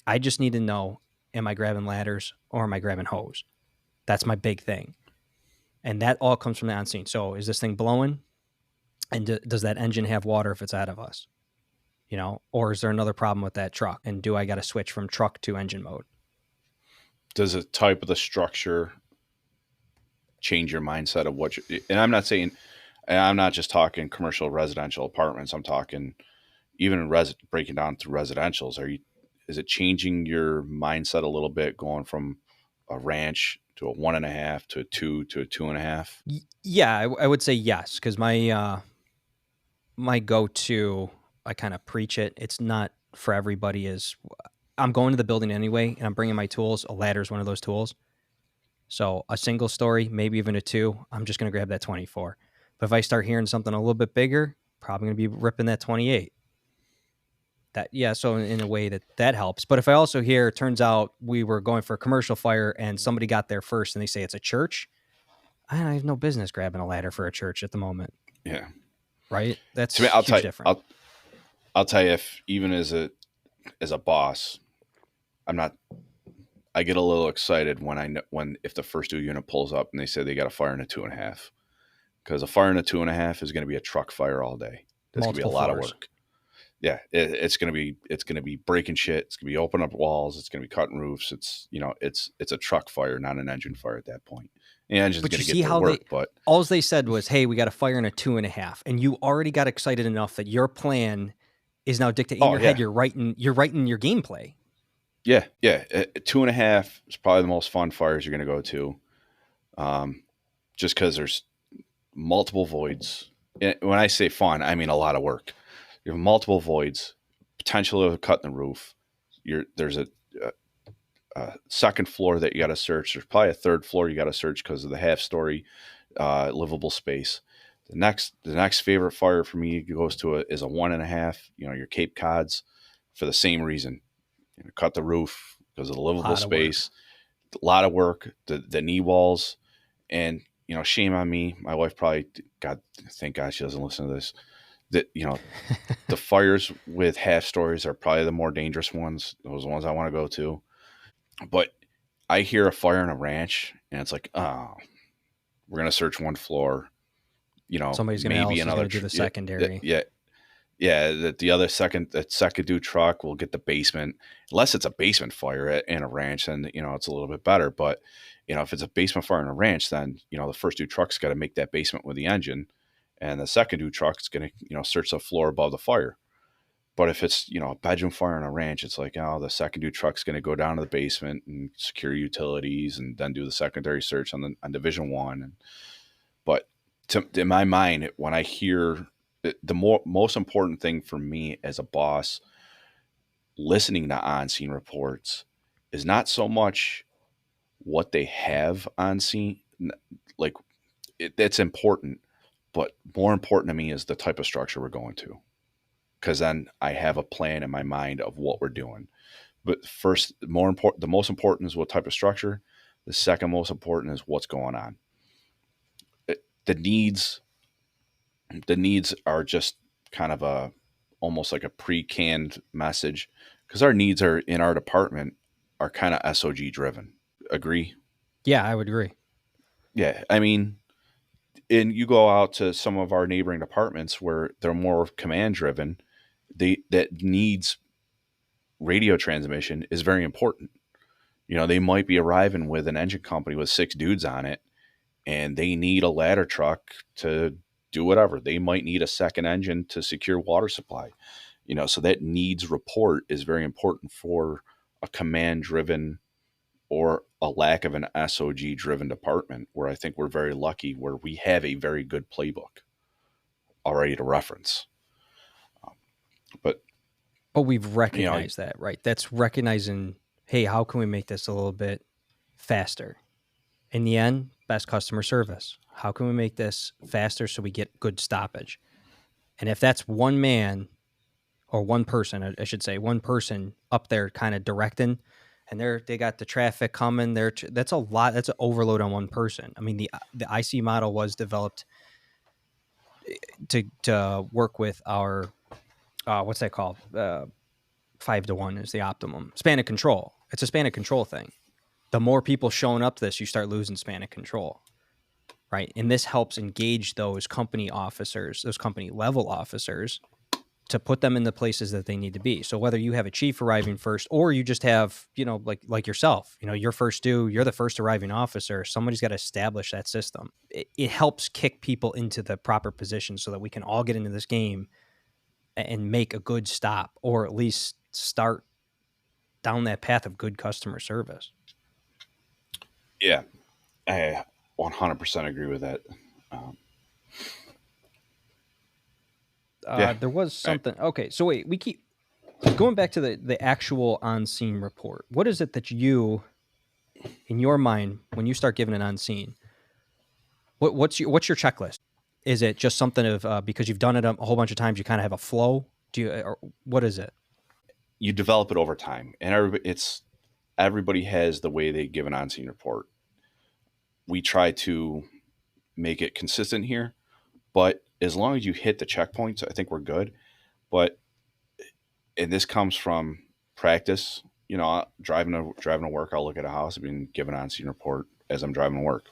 I just need to know, am I grabbing ladders or am I grabbing hose? That's my big thing. And that all comes from the on scene. So is this thing blowing? And does that engine have water if it's out of us? Or is there another problem with that truck? And do I got to switch from truck to engine mode? Does the type of the structure change your mindset of what you and I'm not saying and I'm not just talking commercial residential apartments. I'm talking even in breaking down to residentials. Is it changing your mindset a little bit going from a ranch to a 1.5 to a 2 to a 2.5? Yeah, I would say yes, because my go-to, I kind of preach it. It's not for everybody. Is I'm going to the building anyway, and I'm bringing my tools. A ladder is one of those tools. So a single story, maybe even a two, I'm just going to grab that 24. But if I start hearing something a little bit bigger, probably going to be ripping that 28. So in a way that helps. But if I also hear, it turns out we were going for a commercial fire and somebody got there first and they say it's a church, I have no business grabbing a ladder for a church at the moment. Yeah. Right? That's To me, huge difference. I'll tell you, if even as a boss, I'm not. I get a little excited when I know if the first due unit pulls up and they say they got a fire in a 2.5, because a fire in a 2.5 is going to be a truck fire all day. That's going to be a Multiple lot of floors. work. Yeah, it's going to be breaking shit. It's going to be opening up walls. It's going to be cutting roofs. It's a truck fire, not an engine fire at that point. The engine's But going you to see get their how work, but all they said was, hey, we got a fire in a 2.5. And you already got excited enough that your plan is now dictating in oh your head. yeah, You're writing your gameplay. yeah. 2.5 is probably the most fun fires you're going to go to, just because there's multiple voids. When I say fun, I mean a lot of work. You have multiple voids, potential of cutting the roof. There's a second floor that you got to search. There's probably a third floor you got to search because of the half story livable space. The next favorite fire for me goes to is a 1.5. Your Cape Cods for the same reason. Cut the roof because of the A livable lot of work. space. A lot of work. The knee walls, and shame on me. My wife probably, God, thank God she doesn't listen to this. That the fires with half stories are probably the more dangerous ones. Those ones I want to go to. But I hear a fire in a ranch, and it's like, oh, we're gonna search one floor. Somebody's gonna Maybe else is another. gonna do the Yeah, secondary. yeah, yeah. That second due truck will get the basement, unless it's a basement fire in a ranch. Then it's a little bit better. But if it's a basement fire in a ranch, then the first due truck's got to make that basement with the engine, and the second due truck's gonna search the floor above the fire. But if it's a bedroom fire on a ranch, it's like, oh, the second due truck's going to go down to the basement and secure utilities, and then do the secondary search on Division One. But in my mind, when I hear most important thing for me as a boss, listening to on scene reports is not so much what they have on scene, like that's important, but more important to me is the type of structure we're going to, because then I have a plan in my mind of what we're doing. But first, the most important is what type of structure. The second most important is what's going on. The needs, the needs are just kind of a almost like a pre-canned message, because our needs are in our department are kind of SOG driven. Agree? Yeah, I would agree. Yeah, I mean, and you go out to some of our neighboring departments where they're more command driven. That needs radio transmission is very important. They might be arriving with an engine company with 6 dudes on it, and they need a ladder truck to do whatever. They might need a second engine to secure water supply. So that needs report is very important for a command driven or a lack of an SOG driven department, where I think we're very lucky where we have a very good playbook already to reference. But, But we've you know, recognized that, right? That's recognizing, hey, how can we make this a little bit faster? In the end, best customer service. How can we make this faster so we get good stoppage? And if that's one man or one person, I should say, one person up there kind of directing, and they got the traffic coming, that's a lot. That's an overload on one person. I mean, the IC model was developed to work with our what's that called? 5-to-1 is the optimum span of control. It's a span of control thing. The more people showing up to this, you start losing span of control, right? And this helps engage those company officers, those company level officers, to put them in the places that they need to be. So whether you have a chief arriving first, or you just have, like yourself, you're first due, you're the first arriving officer, somebody's got to establish that system. It helps kick people into the proper position so that we can all get into this game and make a good stop, or at least start down that path of good customer service. yeah, I 100% agree with that. Um, yeah, There was I, something. Okay, so wait, we keep going back to the actual on scene report. What is it that you, in your mind, when you start giving an on scene, what's your checklist? Is it just something of because you've done it a whole bunch of times, you kind of have a flow? Do you, or what is it? you develop it over time, and everybody has the way they give an on-scene report. We try to make it consistent here, but as long as you hit the checkpoints, I think we're good. But and this comes from practice. Driving to work, I'll look at a house. I've been given an on-scene report as I'm driving to work.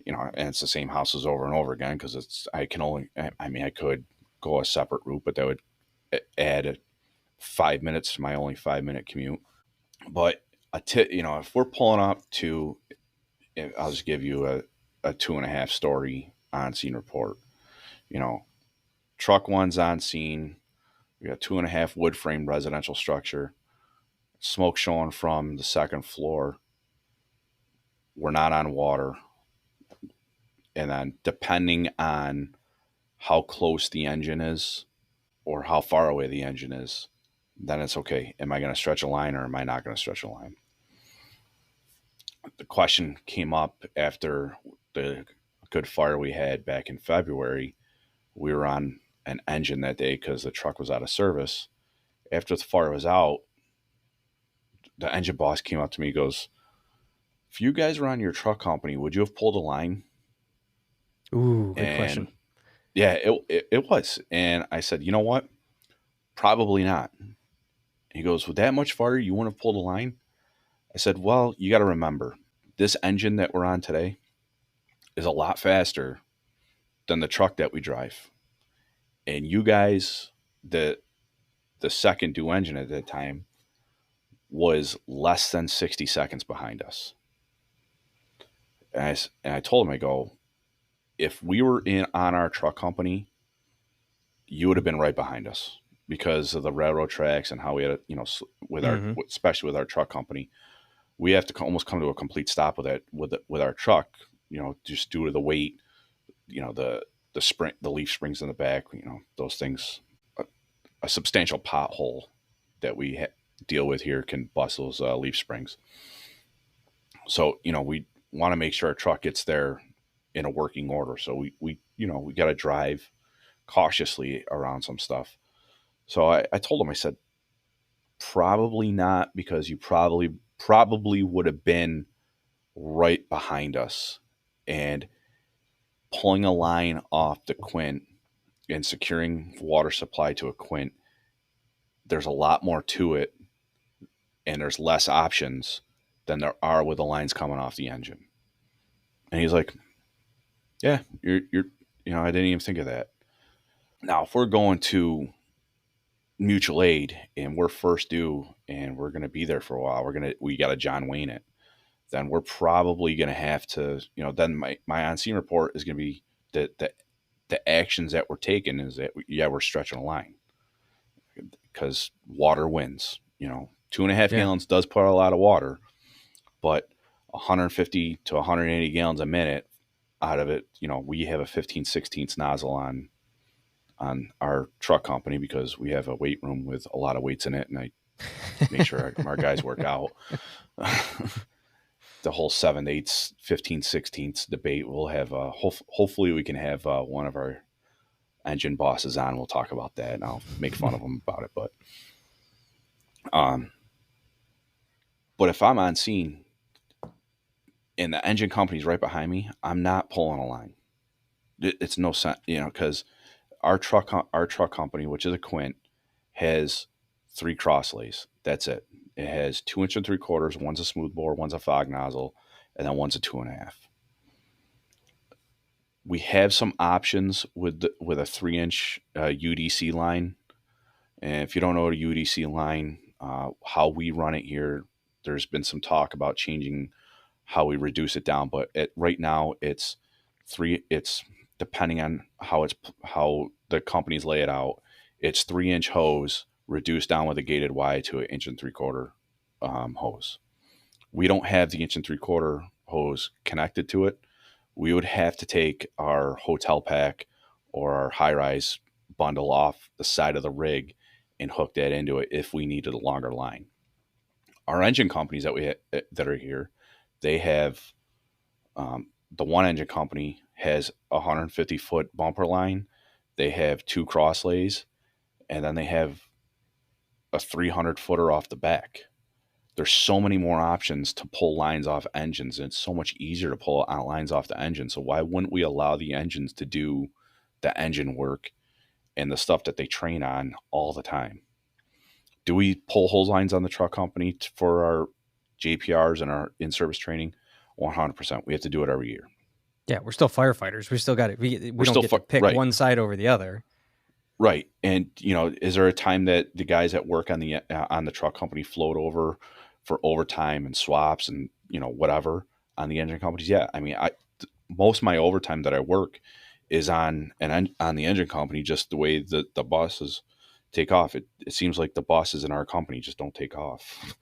And it's the same houses over and over again, because I can only. I mean, I could go a separate route, but that would add 5 minutes to my only 5 minute commute. But if we're pulling up to, I'll just give you a 2.5 story on scene report. You know, truck one's on scene. We got 2.5 wood frame residential structure. Smoke showing from the second floor. We're not on water. And then depending on how close the engine is or how far away the engine is, then it's okay. Am I going to stretch a line, or am I not going to stretch a line? The question came up after the good fire we had back in February. We were on an engine that day because the truck was out of service. After the fire was out, the engine boss came up to me and goes, if you guys were on your truck company, would you have pulled a line? Ooh, good And question. yeah, it was. And I said, you know what? Probably not. He goes, with that much fire, you wouldn't have pulled a line? I said, well, you got to remember, this engine that we're on today is a lot faster than the truck that we drive. And you guys, the second due engine at that time was less than 60 seconds behind us. And I told him, I go, if we were in on our truck company, you would have been right behind us because of the railroad tracks and how we had, with our, Mm-hmm. especially with our truck company, we have to almost come to a complete stop with it with our truck, just due to the weight, the spring, the leaf springs in the back, those things, a substantial pothole that we deal with here can bust those leaf springs. So we want to make sure our truck gets there in a working order. So we got to drive cautiously around some stuff. So I told him, I said, probably not, because you probably would have been right behind us, and pulling a line off the quint and securing water supply to a quint, there's a lot more to it, and there's less options than there are with the lines coming off the engine. And he's like, yeah, you're I didn't even think of that. Now, if we're going to mutual aid and we're first due and we're going to be there for a while, we got to John Wayne it, then we're probably going to have to, then my on scene report is going to be the actions that we're taking is that, yeah, we're stretching a line because water wins. 2.5 Yeah. gallons does put out a lot of water, but 150 to 180 gallons a minute out of it, we have a 15/16 nozzle on our truck company because we have a weight room with a lot of weights in it, and I make sure our guys work out. The whole 7/8, 15/16 debate. We'll have hopefully we can have one of our engine bosses on. We'll talk about that, and I'll make fun of them about it. Um, but if I'm on scene and the engine company's right behind me, I'm not pulling a line. It's no sense, because our truck company, which is a Quint, has 3 crosslays. That's it. It has 2 3/4. One's a smoothbore, one's a fog nozzle, and then one's a 2.5. We have some options with a 3-inch UDC line. And if you don't know what a UDC line, how we run it here, there's been some talk about changing how we reduce it down. But right now, it's depending on how the companies lay it out. It's 3-inch hose reduced down with a gated Y to an 1 3/4 hose. We don't have the 1 3/4 hose connected to it. We would have to take our hotel pack or our high rise bundle off the side of the rig and hook that into it if we needed a longer line. Our engine companies that are here, they have the one engine company has a 150-foot bumper line. They have 2 crosslays, and then they have a 300-footer off the back. There's so many more options to pull lines off engines, and it's so much easier to pull lines off the engine. So why wouldn't we allow the engines to do the engine work and the stuff that they train on all the time? Do we pull hose lines on the truck company for our JPRs and our in-service training? 100%. We have to do it every year. Yeah, we're still firefighters. We still got it. We don't get to pick right. one side over the other. Right. And is there a time that the guys that work on the truck company float over for overtime and swaps and whatever on the engine companies? Yeah. I mean, most of my overtime that I work is on the engine company, just the way that the bosses take off. It seems like the bosses in our company just don't take off.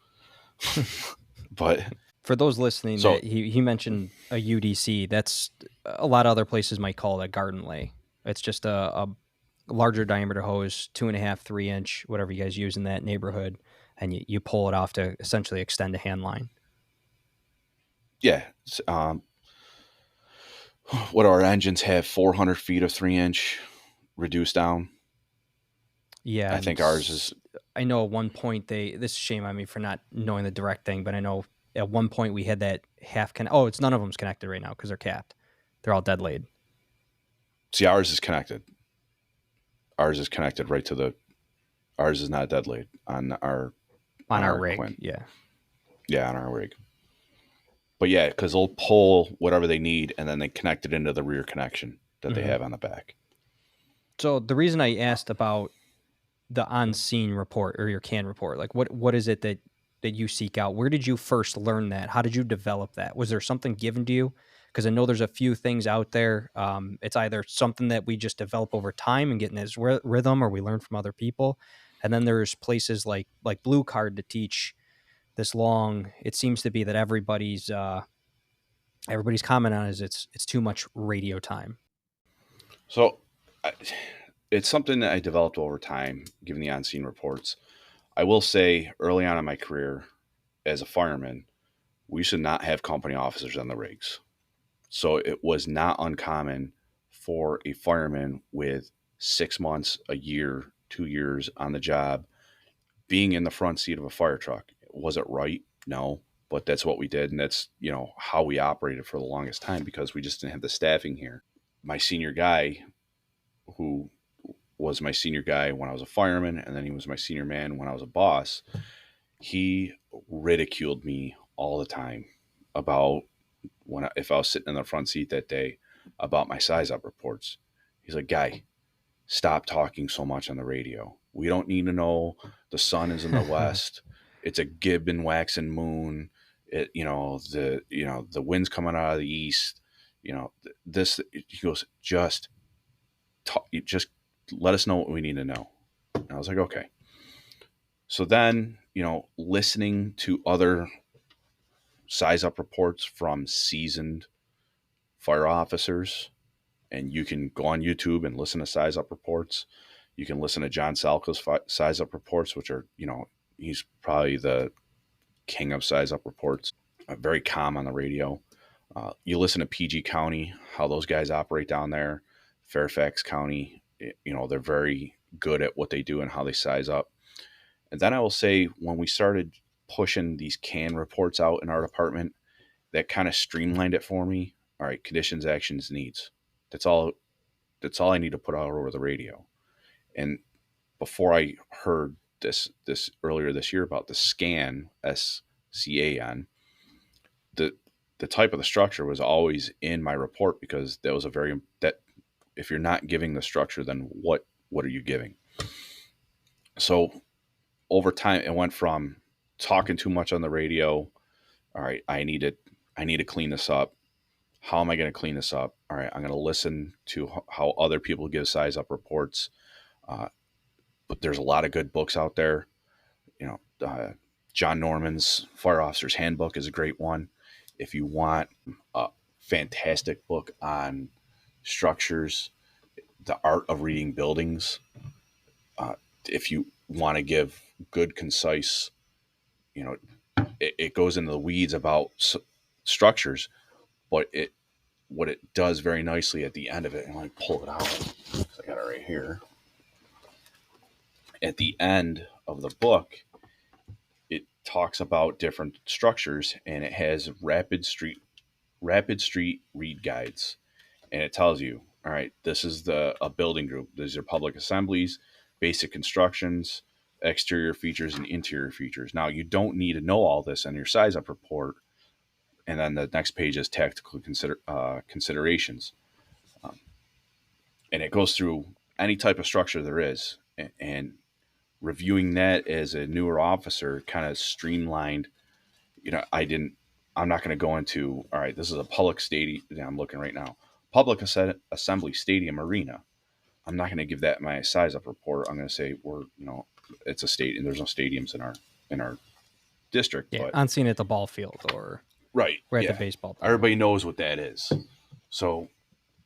But for those listening, that he mentioned a UDC. That's a lot of other places might call that garden lay. It's just a larger diameter hose, 2.5, 3-inch, whatever you guys use in that neighborhood, and you pull it off to essentially extend a hand line. Yeah. What our engines have 400 feet of 3-inch reduced down. Yeah. I think ours is. I know at one point this is shame on me for not knowing the direct thing, but I know at one point we had that half it's none of them's connected right now because they're capped. They're all dead laid. See, ours is connected. Ours is connected right to ours is not dead laid on our rig. Quint. Yeah, on our rig. But yeah, because they'll pull whatever they need and then they connect it into the rear connection that they have on the back. So the reason I asked about the on-scene report or your CAN report, like what is it that you seek out? Where did you first learn that? How did you develop that? Was there something given to you? Because I know there's a few things out there. It's either something that we just develop over time and get in this rhythm, or we learn from other people. And then there's places like Blue Card to teach this long. It seems to be that everybody's comment on is it's too much radio time. So it's something that I developed over time, given the on-scene reports. I will say early on in my career as a fireman, we should not have company officers on the rigs. So it was not uncommon for a fireman with 6 months, a year, 2 years on the job being in the front seat of a fire truck. Was it right? No. But that's what we did. And that's, how we operated for the longest time because we just didn't have the staffing here. My senior guy, who was my senior guy when I was a fireman, and then he was my senior man when I was a boss, he ridiculed me all the time about if I was sitting in the front seat that day about my size up reports. He's like, "Guy, stop talking so much on the radio. We don't need to know the sun is in the west. It's a gib and waxing moon. The wind's coming out of the east. This." He goes, just let us know what we need to know. And I was like, okay. So then, listening to other size up reports from seasoned fire officers, and you can go on YouTube and listen to size up reports. You can listen to John Salko's size up reports, which are, he's probably the king of size up reports. Very calm on the radio. You listen to PG County, how those guys operate down there. Fairfax County, they're very good at what they do and how they size up. And then I will say, when we started pushing these CAN reports out in our department, that kind of streamlined it for me. All right, conditions, actions, needs. That's all. That's all I need to put out over the radio. And before I heard this earlier this year about the SCAN, the the type of the structure was always in my report because that was that if you're not giving the structure, then what are you giving? So over time, it went from talking too much on the radio. All right, I need to clean this up. How am I going to clean this up? All right, I'm going to listen to how other people give size up reports. Uh, but there's a lot of good books out there. You know, John Norman's Fire Officer's Handbook is a great one. If you want a fantastic book on structures, the art of reading buildings, if you want to give good, concise, it goes into the weeds about structures, but what it does very nicely at the end of it, and let me pull it out. I got it right here. At the end of the book, it talks about different structures, and it has rapid street read guides, and it tells you, all right, this is a building group. These are public assemblies, basic constructions, exterior features, and interior features. Now, you don't need to know all this on your size up report. And then the next page is tactical considerations. And it goes through any type of structure there is. And reviewing that as a newer officer kind of streamlined. I'm not going to go into, all right, this is a public stadium. I'm looking right now. Public assembly stadium arena. I'm not going to give that my size up report. I'm going to say it's a stadium. There's no stadiums in our district. Yeah, but on scene at the ball field or right, we're at yeah. the baseball park. Everybody knows what that is. So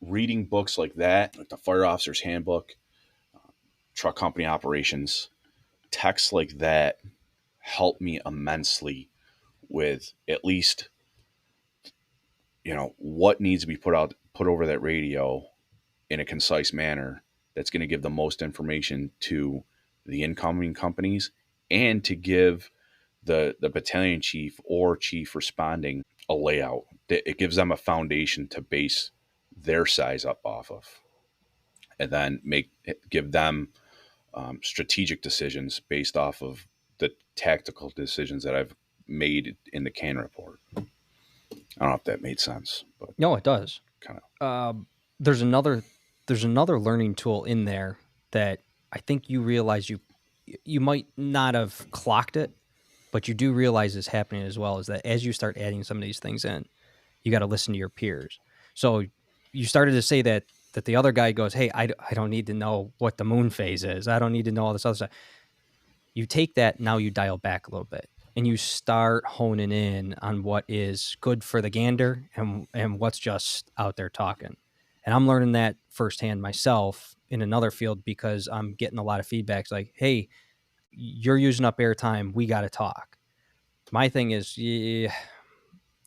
reading books like that, like the Fire Officer's Handbook, Truck Company Operations, texts like that help me immensely with at least what needs to be put over that radio in a concise manner that's going to give the most information to the incoming companies and to give the battalion chief or chief responding a layout. It gives them a foundation to base their size up off of, and then give them strategic decisions based off of the tactical decisions that I've made in the CAN report. I don't know if that made sense, but No, it does. kind of. There's another learning tool in there that I think you realize you might not have clocked it, but you do realize is happening as well. Is that as you start adding some of these things in, you got to listen to your peers. So you started to say that the other guy goes, "Hey, I don't need to know what the moon phase is. I don't need to know all this other stuff." You take that, now you dial back a little bit and you start honing in on what is good for the gander and what's just out there talking. And I'm learning that firsthand myself in another field because I'm getting a lot of feedbacks like, hey, you're using up airtime. We got to talk. My thing is, yeah,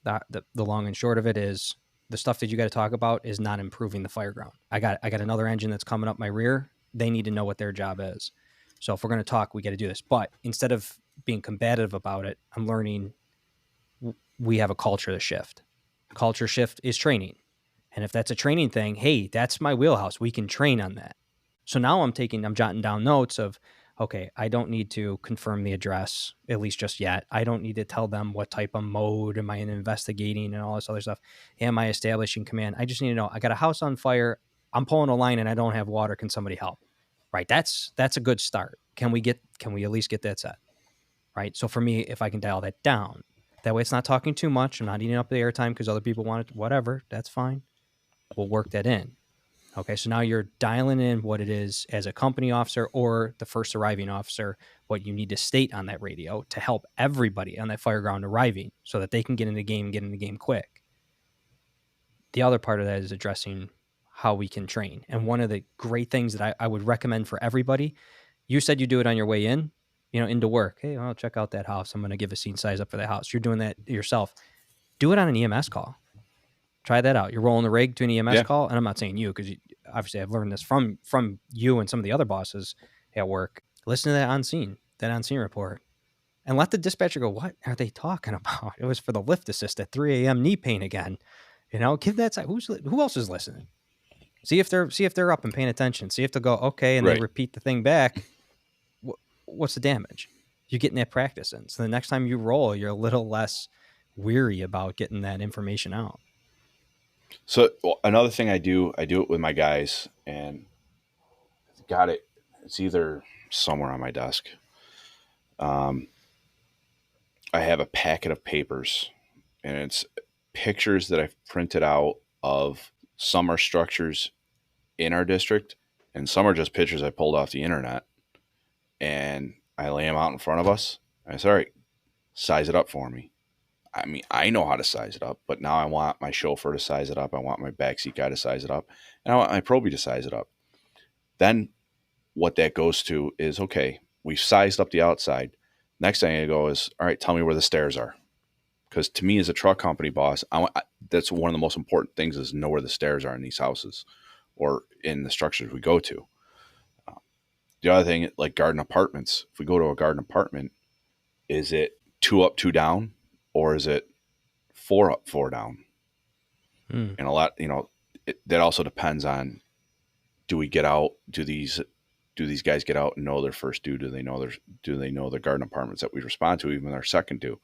the long and short of it is the stuff that you got to talk about is not improving the fire ground. I got another engine that's coming up my rear. They need to know what their job is. So if we're going to talk, we got to do this. But instead of being combative about it, I'm learning we have a culture to shift. Culture shift is training. And if that's a training thing, hey, that's my wheelhouse. We can train on that. So now I'm jotting down notes of, okay, I don't need to confirm the address, at least just yet. I don't need to tell them what type of mode am I investigating and all this other stuff. Am I establishing command? I just need to know I got a house on fire. I'm pulling a line and I don't have water. Can somebody help? Right. That's a good start. Can we at least get that set? Right. So for me, if I can dial that down, that way it's not talking too much. I'm not eating up the airtime because other people want it, whatever. That's fine. We'll work that in. Okay, so now you're dialing in what it is as a company officer or the first arriving officer, what you need to state on that radio to help everybody on that fire ground arriving so that they can get in the game quick. The other part of that is addressing how we can train. And one of the great things that I would recommend for everybody, you said you do it on your way in, into work. Hey, I'll check out that house. I'm going to give a scene size up for that house. You're doing that yourself. Do it on an EMS call. Try that out. You're rolling the rig to an EMS call, and I'm not saying you because obviously I've learned this from you and some of the other bosses at work. Listen to that on scene report, and let the dispatcher go, "What are they talking about? It was for the lift assist at 3 a.m. knee pain again." Give that side. Who else is listening? See if they're up and paying attention. See if they'll go okay, and they repeat the thing back. What's the damage? You're getting that practice in, so the next time you roll, you're a little less weary about getting that information out. So another thing I do it with my guys, and it's either somewhere on my desk. I have a packet of papers, and it's pictures that I've printed out of some are structures in our district, and some are just pictures I pulled off the internet, and I lay them out in front of us. I say, all right, size it up for me. I mean, I know how to size it up, but now I want my chauffeur to size it up. I want my backseat guy to size it up, and I want my probie to size it up. Then what that goes to is, okay, we've sized up the outside. Next thing I go is, all right, tell me where the stairs are. Because to me as a truck company boss, that's one of the most important things is know where the stairs are in these houses or in the structures we go to. The other thing, like garden apartments, if we go to a garden apartment, is it 2 up, 2 down? Or is it 4 up, 4 down? And a lot, that also depends on, do we get out? Do these guys get out and know their first due? Do they know their garden apartments that we respond to, even their second due?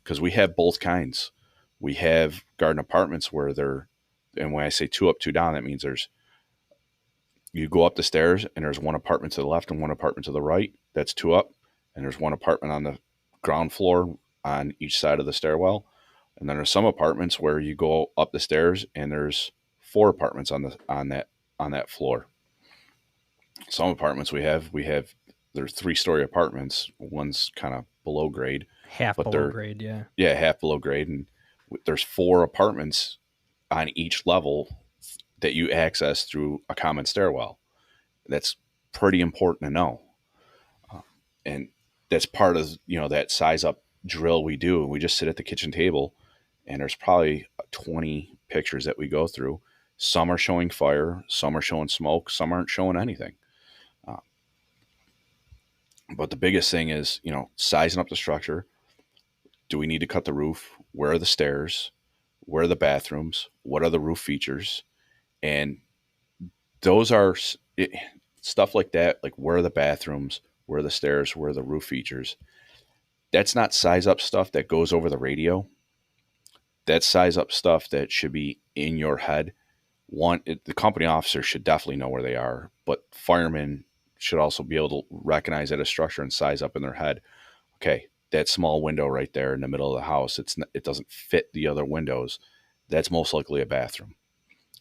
Because we have both kinds. We have garden apartments where and when I say 2 up, 2 down, that means you go up the stairs and there's one apartment to the left and one apartment to the right. That's 2 up. And there's one apartment on the ground floor on each side of the stairwell. And then there's some apartments where you go up the stairs and there's 4 apartments on that floor. Some apartments there's 3-story apartments. One's kind of below grade. Half below grade, yeah. Yeah, half below grade. And there's 4 apartments on each level that you access through a common stairwell. That's pretty important to know. And that's part of, that size up drill we do. We just sit at the kitchen table and there's probably 20 pictures that we go through. Some are showing fire, some are showing smoke, some aren't showing anything. But the biggest thing is, sizing up the structure. Do we need to cut the roof? Where are the stairs? Where are the bathrooms? What are the roof features? And those are stuff like that, like where are the bathrooms? Where are the stairs? Where are the roof features? That's not size up stuff that goes over the radio. That's size up stuff that should be in your head. The company officer should definitely know where they are, but firemen should also be able to recognize that a structure and size up in their head. Okay, that small window right there in the middle of the house, it doesn't fit the other windows. That's most likely a bathroom.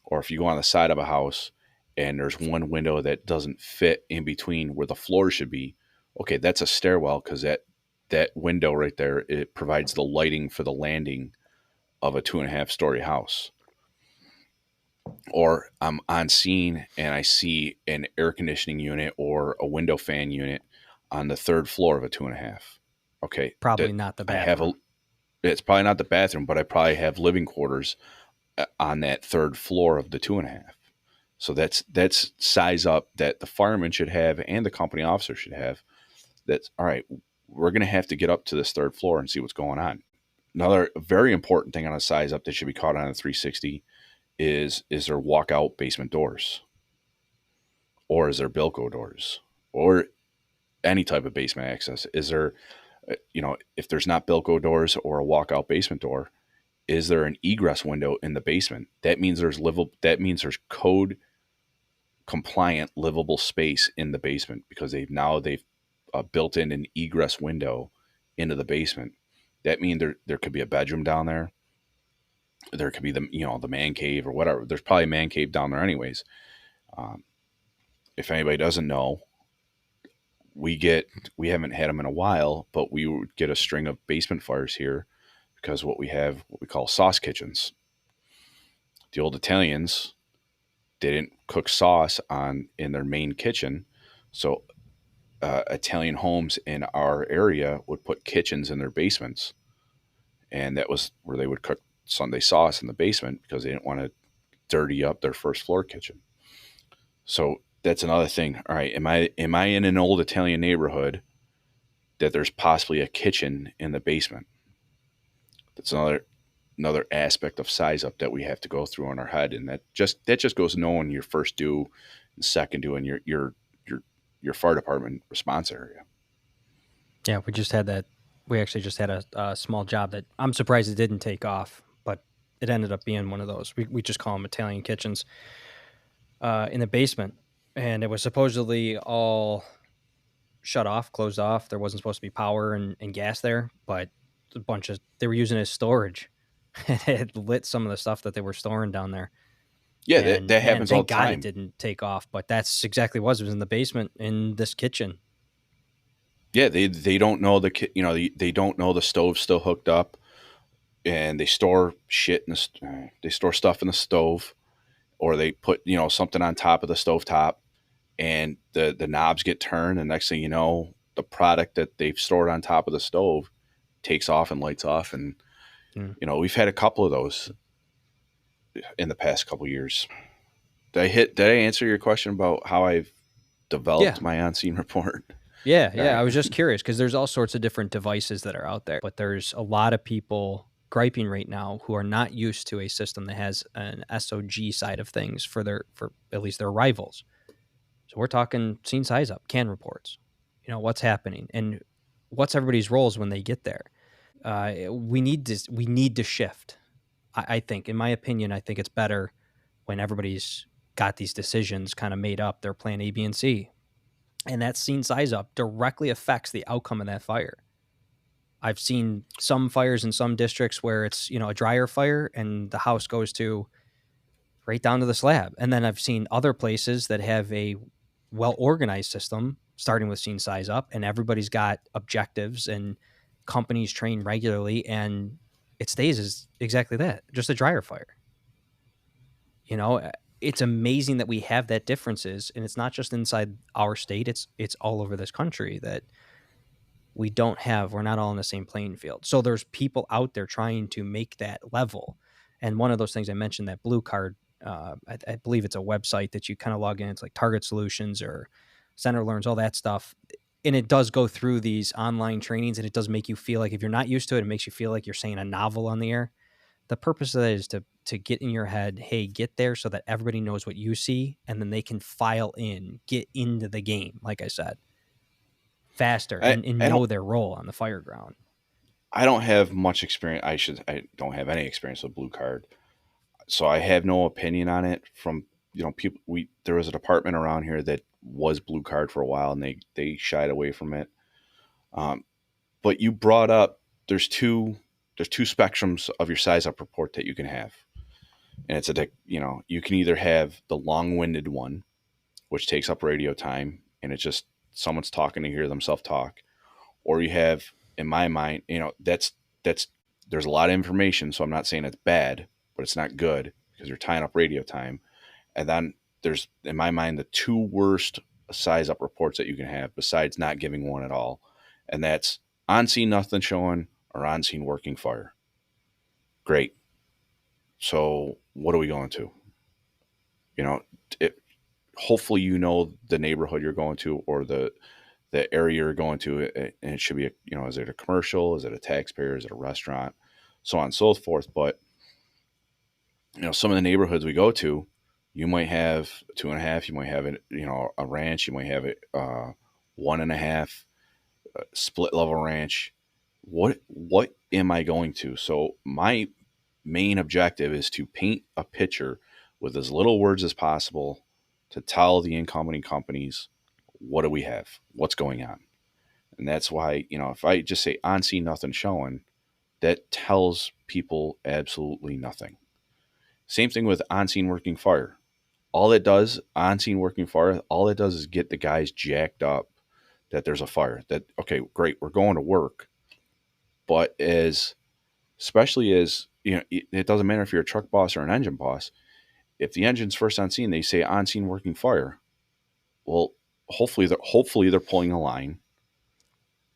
Or if you go on the side of a house and there's one window that doesn't fit in between where the floor should be, okay, that's a stairwell because that window right there, it provides the lighting for the landing of a 2.5-story house. Or I'm on scene and I see an air conditioning unit or a window fan unit on the third floor of a 2.5. Okay, Probably that not the I have a. bathroom. It's probably not the bathroom, but I probably have living quarters on that third floor of the 2.5. So that's size up that the fireman should have and the company officer should have. That's all right. We're going to have to get up to this third floor and see what's going on. Another very important thing on a size up that should be caught on a 360 is there walkout basement doors, or is there Bilco doors, or any type of basement access? Is there, if there's not Bilco doors or a walkout basement door, is there an egress window in the basement? That means there's livable. That means there's code compliant livable space in the basement because they've built in an egress window into the basement. That means there could be a bedroom down there. There could be the man cave or whatever. There's probably a man cave down there anyways. Um, if anybody doesn't know, we haven't had them in a while, but we would get a string of basement fires here because what we call sauce kitchens. The old Italians didn't cook sauce in their main kitchen, so Italian homes in our area would put kitchens in their basements, and that was where they would cook Sunday sauce in the basement because they didn't want to dirty up their first floor kitchen. So that's another thing. All right, am I in an old Italian neighborhood that there's possibly a kitchen in the basement? That's another aspect of size up that we have to go through in our head, and that just goes knowing your first due and second due and your fire department response area. Yeah, we just had that. We actually just had a small job that I'm surprised it didn't take off, but it ended up being one of those. We just call them Italian kitchens in the basement. And it was supposedly all shut off, closed off. There wasn't supposed to be power and gas there, but they were using it as storage. And it had lit some of the stuff that they were storing down there. Yeah, that, And that man, happens all thank the God it time. didn't take off. But that's exactly what it was in the basement in this kitchen. Yeah, they don't know they don't know the stove's still hooked up, and they store they store stuff in the stove, or they put something on top of the stove top, and the knobs get turned, and next thing you know, the product that they've stored on top of the stove takes off and lights off, and Mm. we've had a couple of those in the past couple of years. Did I answer your question about how I've Yeah. developed my on scene report? Yeah, All yeah. I right. was just curious because there's all sorts of different devices that are out there, but there's a lot of people griping right now who are not used to a system that has an SOG side of things for at least their rivals. So we're talking scene size up, can reports, what's happening and what's everybody's roles when they get there. We need to shift. I think, in my opinion, I think it's better when everybody's got these decisions kind of made up. Their plan A, B, and C, and that scene size up directly affects the outcome of that fire. I've seen some fires in some districts where it's, a drier fire and the house goes to right down to the slab. And then I've seen other places that have a well organized system starting with scene size up, and everybody's got objectives and companies train regularly, and it stays as exactly that, just a drier fire. You know, it's amazing that we have that differences, and it's not just inside our state, it's all over this country that we're not all in the same playing field. So there's people out there trying to make that level. And one of those things I mentioned, that blue card, I believe it's a website that you kind of log in. It's like Target Solutions or Center Learns, all that stuff. And it does go through these online trainings, and it does make you feel like, if you're not used to it, it makes you feel like you're saying a novel on the air. The purpose of that is to get in your head, hey, get there so that everybody knows what you see, and then they can file in, get into the game, like I said, faster I, and I know don't their role on the fire ground. I don't have much experience. I don't have any experience with blue card, so I have no opinion on it. From people, there was a department around here that was blue card for a while, and they shied away from it. Um, but you brought up there's two spectrums of your size up report that you can have, and you can either have the long winded one, which takes up radio time, and it's just someone's talking to hear themselves talk, or you have, in my mind, that's there's a lot of information, so I'm not saying it's bad, but it's not good because you're tying up radio time. And then there's, in my mind, the two worst size up reports that you can have besides not giving one at all, and that's on scene nothing showing or on scene working fire. Great. So what are we going to? You know, it, hopefully you know the neighborhood you're going to or the area you're going to, and it should be is it a commercial, is it a taxpayer, is it a restaurant, so on and so forth. But some of the neighborhoods we go to, you might have two and a half, you might have it, a ranch, you might have it one and a half, split level ranch. What am I going to? So my main objective is to paint a picture with as little words as possible to tell the incoming companies what do we have, what's going on. And that's why, if I just say on scene nothing showing, that tells people absolutely nothing. Same thing with on scene working fire. All it does, on scene working fire, all it does is get the guys jacked up that there's a fire. That, okay, great, we're going to work. But especially as, it doesn't matter if you're a truck boss or an engine boss. If the engine's first on scene, they say on scene working fire. Well, hopefully they're pulling a line.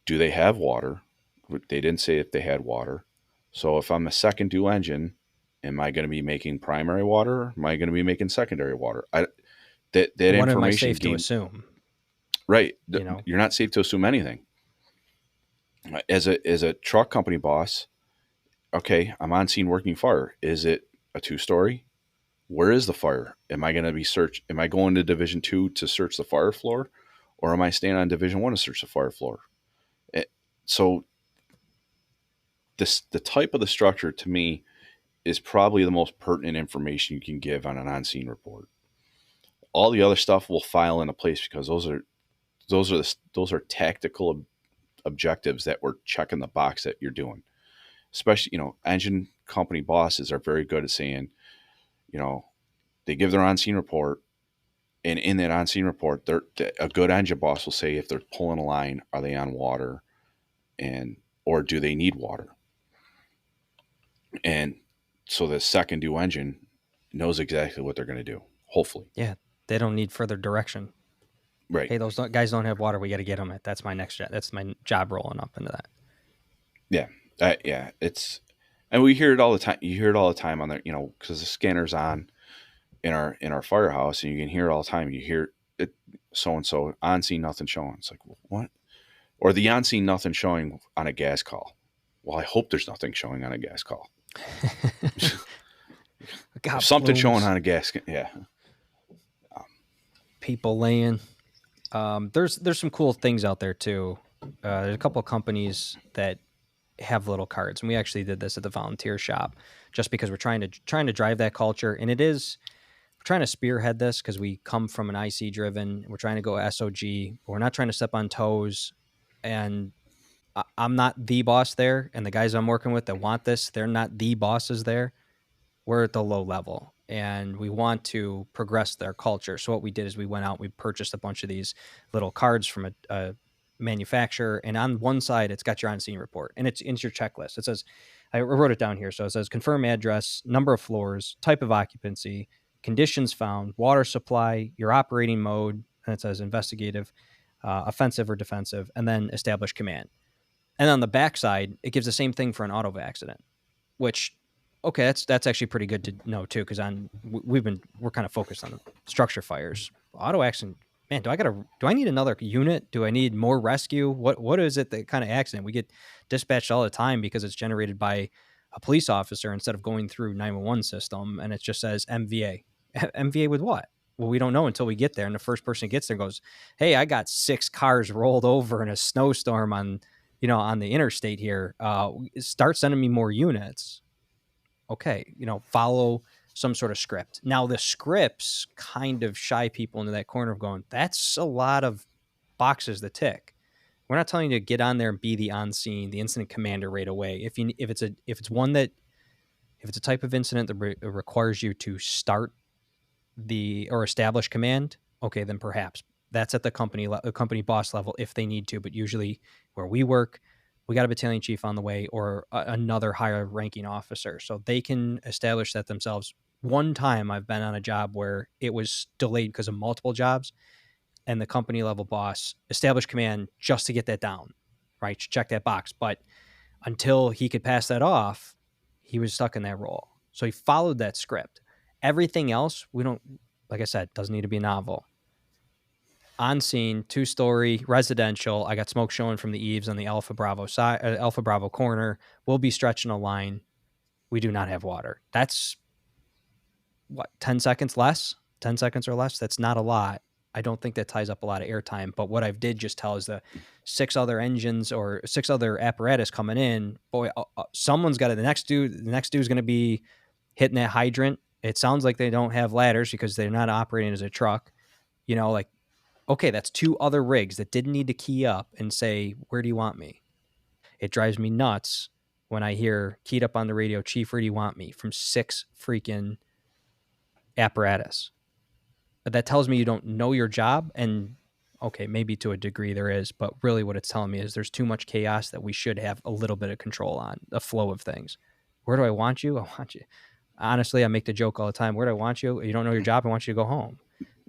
Do they have water? They didn't say if they had water. So if I'm a second due engine, am I going to be making primary water? Am I going to be making secondary water? That What am I information safe to game, assume? right? You're not safe to assume anything. As a truck company boss, okay, I'm on scene working fire. Is it a 2-story? Where is the fire? Am I going to be search? Am I going to Division 2 to search the fire floor, or am I staying on Division 1 to search the fire floor? So the type of the structure to me is probably the most pertinent information you can give on an on-scene report. All the other stuff will file into place because those are tactical objectives that we're checking the box that you're doing. Especially, engine company bosses are very good at saying, they give their on-scene report, and in that on-scene report, a good engine boss will say if they're pulling a line, are they on water, or do they need water? And so the second due engine knows exactly what they're going to do. Hopefully, Yeah, they don't need further direction. right? Hey, those guys don't have water. We got to get them. That's my next job. That's my job rolling up into that. Yeah, yeah. And we hear it all the time. You hear it all the time on there, because the scanner's on in our firehouse, and you can hear it all the time. You hear it, so and so on scene nothing showing. It's like, what? Or the on scene nothing showing on a gas call. Well, I hope there's nothing showing on a gas call. Got If something plumes, showing on a gas, yeah. people laying. There's some cool things out there too. There's a couple of companies that have little cards, and we actually did this at the volunteer shop just because we're trying to drive that culture, and we're trying to spearhead this because we come from an IC driven. We're trying to go SOG. But we're not trying to step on toes, and I'm not the boss there, and the guys I'm working with that want this, they're not the bosses there. We're at the low level, and we want to progress their culture. So what we did is we went out, we purchased a bunch of these little cards from a manufacturer, and on one side it's got your on-scene report, and it's your checklist. It says, I wrote it down here, so it says confirm address, number of floors, type of occupancy, conditions found, water supply, your operating mode, and it says investigative, offensive or defensive, and then establish command. And on the backside, it gives the same thing for an auto accident, which, okay, that's actually pretty good to know too, because we're kind of focused on structure fires. Auto accident, man, do I need another unit? Do I need more rescue? What is it, that kind of accident? We get dispatched all the time because it's generated by a police officer instead of going through 911 system, and it just says MVA. MVA with what? Well, we don't know until we get there, and the first person gets there goes, "Hey, I got 6 cars rolled over in a snowstorm on the interstate here. Start sending me more units." Okay, follow some sort of script. Now the scripts kind of shy people into that corner of going, that's a lot of boxes to tick. We're not telling you to get on there and be the on scene, the incident commander right away. If it's a type of incident that requires you to start or establish command, okay, then perhaps that's at the company boss level if they need to. But usually where we work, we got a battalion chief on the way or another higher ranking officer, so they can establish that themselves. One time I've been on a job where it was delayed because of multiple jobs. and the company level boss established command just to get that down, right? Check that box. But until he could pass that off, he was stuck in that role. So he followed that script. Everything else, we don't, like I said, doesn't need to be novel. On scene, 2-story, residential. I got smoke showing from the eaves on the Alpha Bravo side, Alpha Bravo corner. We'll be stretching a line. We do not have water. That's what, 10 seconds less? 10 seconds or less? That's not a lot. I don't think that ties up a lot of airtime. But what I did just tell is the 6 other engines or 6 other apparatus coming in. Boy, someone's got it. The next dude's going to be hitting that hydrant. It sounds like they don't have ladders because they're not operating as a truck. Like, okay, that's 2 other rigs that didn't need to key up and say, where do you want me? It drives me nuts when I hear keyed up on the radio, Chief, where do you want me? From 6 freaking apparatus. But that tells me you don't know your job. And okay, maybe to a degree there is, but really what it's telling me is there's too much chaos that we should have a little bit of control on the flow of things. Where do I want you? I want you. Honestly, I make the joke all the time. Where do I want you? You don't know your job. I want you to go home.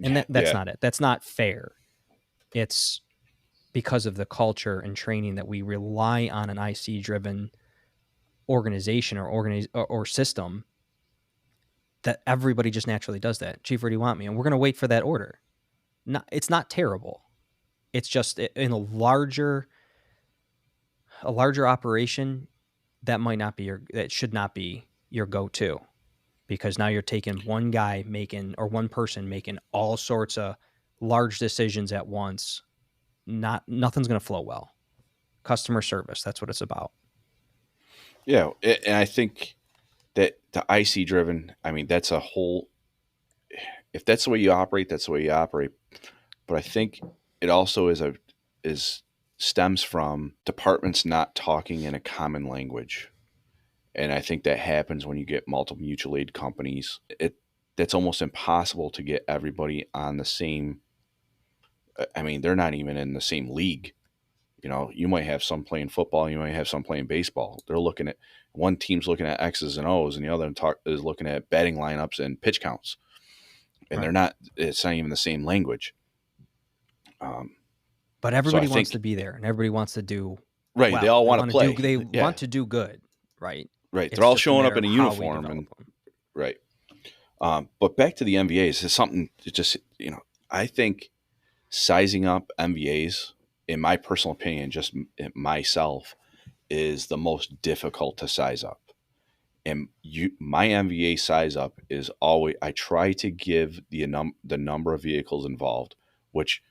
And that's Yeah. not it. That's not fair. It's because of the culture and training that we rely on an IC driven organization or system that everybody just naturally does that. Chief, where do you want me? And we're going to wait for that order. It's not terrible. It's just in a larger operation that should not be your go-to, because now you're taking one guy one person making all sorts of large decisions at once. Nothing's going to flow well. Customer service, that's what it's about. Yeah. And I think that the IC driven, I mean, that's a whole, if that's the way you operate, that's the way you operate. But I think it also is stems from departments not talking in a common language. And I think that happens when you get multiple mutual aid companies. That's almost impossible to get everybody on the same. I mean, they're not even in the same league. You might have some playing football, you might have some playing baseball. They're looking at one team's looking at X's and O's, and the other is looking at batting lineups and pitch counts, and Right. they're not. It's not even the same language. But So I everybody wants to think be there, and everybody wants to do right, they well. all They want to want to do. play. They Yeah, want to do good, right? right. They're It's all just a showing up matter in of a how we uniform, and develop them. right. But back to the MVAs is something that just I think sizing up MVAs, in my personal opinion, just myself, is the most difficult to size up. And my MVA size up is always, I try to give the number of vehicles involved, which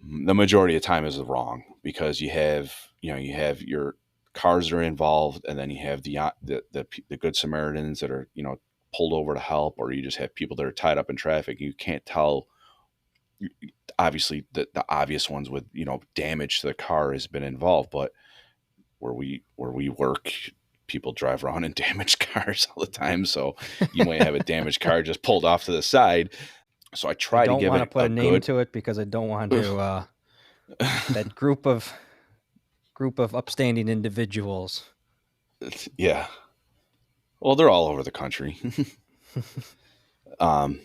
the majority of the time is wrong, because you have your cars that are involved, and then you have the good Samaritans that are pulled over to help, or you just have people that are tied up in traffic. You can't tell. Obviously, the obvious ones with damage to the car has been involved, but where we work, people drive around in damaged cars all the time. So you might have a damaged car just pulled off to the side. So I I try to don't give want to it put a a name good. to it because I don't want to that group of upstanding individuals. Yeah. Well, they're all over the country. um,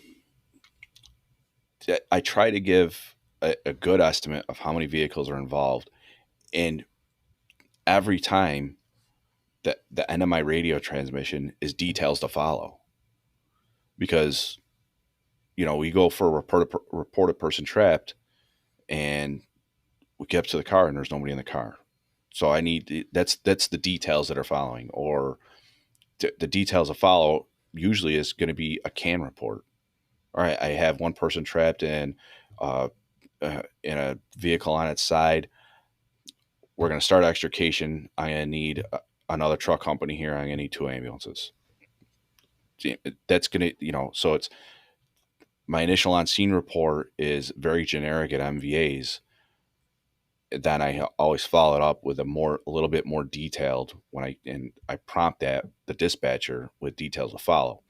I try to give a good estimate of how many vehicles are involved, and every time the end of my radio transmission is details to follow, because we go for a reported person trapped, and we get up to the car and there's nobody in the car. So I need that's the details that are following, or the details that follow usually is going to be a can report. All right, I have one person trapped uh, in a vehicle on its side. We're going to start extrication. I'm going to need another truck company here. I'm going to need 2 ambulances. That's going to so it's my initial on scene report is very generic at MVAs. Then I always follow it up with a little bit more detailed I prompt that the dispatcher with details to follow.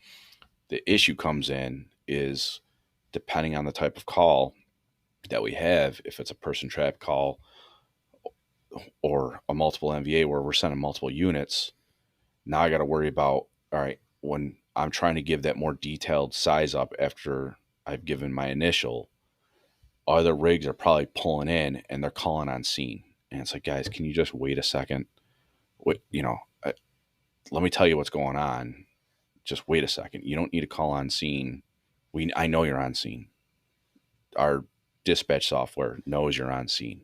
The issue comes in is, depending on the type of call that we have, if it's a person trap call or a multiple MVA where we're sending multiple units, now I got to worry about, all right, when I'm trying to give that more detailed size up after I've given my initial, other rigs are probably pulling in and they're calling on scene. And it's like, guys, can you just wait a second? Wait, let me tell you what's going on. Just wait a second. You don't need to call on scene. I know you're on scene. Our dispatch software knows you're on scene.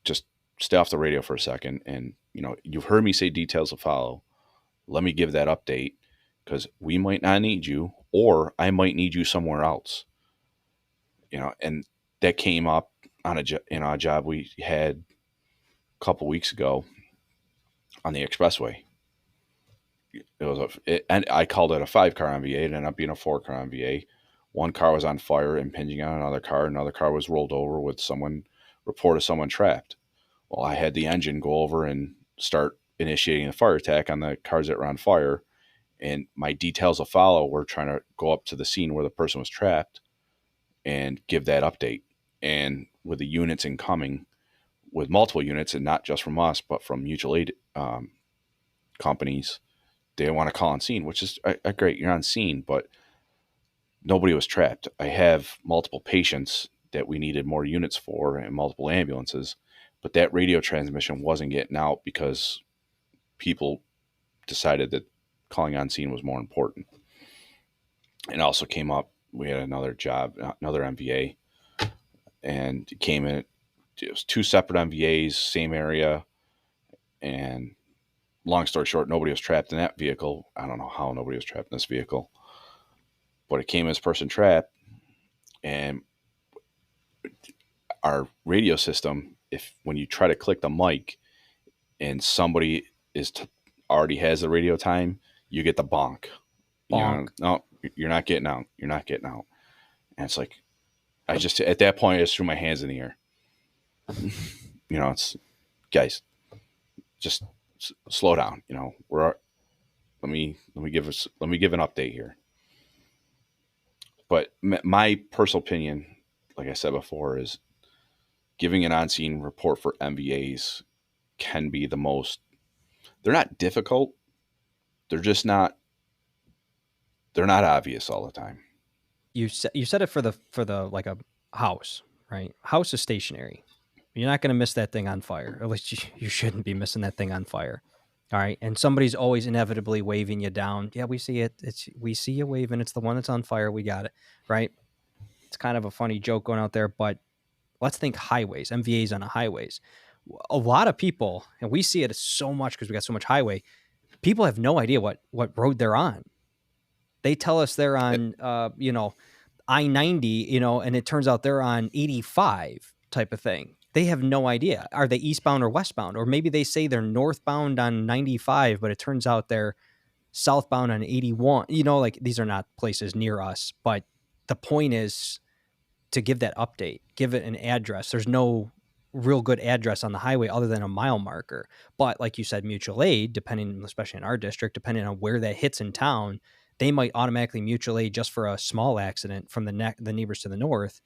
Just stay off the radio for a second. And, you've heard me say details to follow. Let me give that update because we might not need you or I might need you somewhere else. And that came up on a job we had a couple weeks ago on the expressway. And I called it a 5-car MVA. It ended up being a 4-car MVA. One car was on fire, impinging on another car. Another car was rolled over with report of someone trapped. Well, I had the engine go over and start initiating a fire attack on the cars that were on fire. And my details of follow were trying to go up to the scene where the person was trapped and give that update. And with the units incoming, with multiple units, and not just from us, but from mutual aid companies, they want to call on scene, which is great. You're on scene, but nobody was trapped. I have multiple patients that we needed more units for and multiple ambulances, but that radio transmission wasn't getting out because people decided that calling on scene was more important. And also came up, we had another job, another MVA, and it came in. It was 2 separate MVAs, same area, and long story short, nobody was trapped in that vehicle. I don't know how nobody was trapped in this vehicle, but it came as person trapped. And our radio system, if when you try to click the mic and somebody already has the radio time, you get the bonk. Bonk. No, you're not getting out. You're not getting out. And it's like, at that point, I just threw my hands in the air. It's, guys, just slow down. Let me give an update here. But my personal opinion, like I said before, is giving an on-scene report for MVAs can be they're not difficult. They're just not, they're not obvious all the time. You said it for the like a house, right? House is stationary. You're not going to miss that thing on fire. Or at least you shouldn't be missing that thing on fire. All right. And somebody's always inevitably waving you down. Yeah, we see it. We see you waving. It's the one that's on fire. We got it. Right. It's kind of a funny joke going out there, but let's think highways, MVAs on the highways. A lot of people, and we see it so much because we got so much highway, people have no idea what road they're on. They tell us they're on, I-90, and it turns out they're on 85 type of thing. They have no idea. Are they eastbound or westbound? Or maybe they say they're northbound on 95, but it turns out they're southbound on 81. Like these are not places near us, but the point is to give that update, give it an address. There's no real good address on the highway other than a mile marker. But like you said, mutual aid, depending, especially in our district, depending on where that hits in town, they might automatically mutual aid just for a small accident from the neighbors to the north.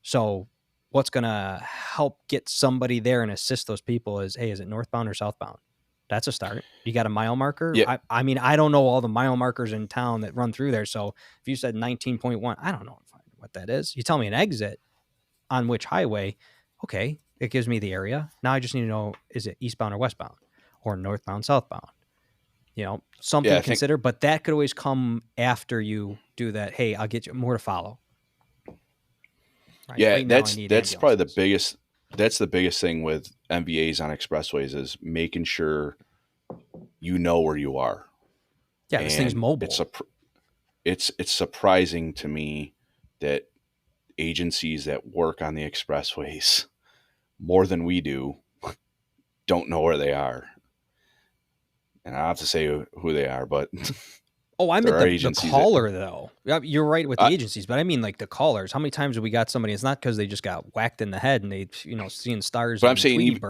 So what's going to help get somebody there and assist those people is, hey, is it northbound or southbound? That's a start. You got a mile marker? Yeah. I mean, I don't know all the mile markers in town that run through there. So if you said 19.1, I don't know what that is. You tell me an exit on which highway, okay, it gives me the area. Now I just need to know, is it eastbound or westbound or northbound, southbound? Something to consider, but that could always come after you do that. Hey, I'll get you more to follow. Right? Yeah, right, that's probably the biggest. That's the biggest thing with MVAs on expressways is making sure you know where you are. Yeah, this thing's mobile. It's surprising to me that agencies that work on the expressways more than we do don't know where they are. And I don't have to say who they are, but oh, I meant the caller though. You're right with the agencies, but I mean like the callers. How many times have we got somebody? It's not because they just got whacked in the head and they, seeing stars. But I'm saying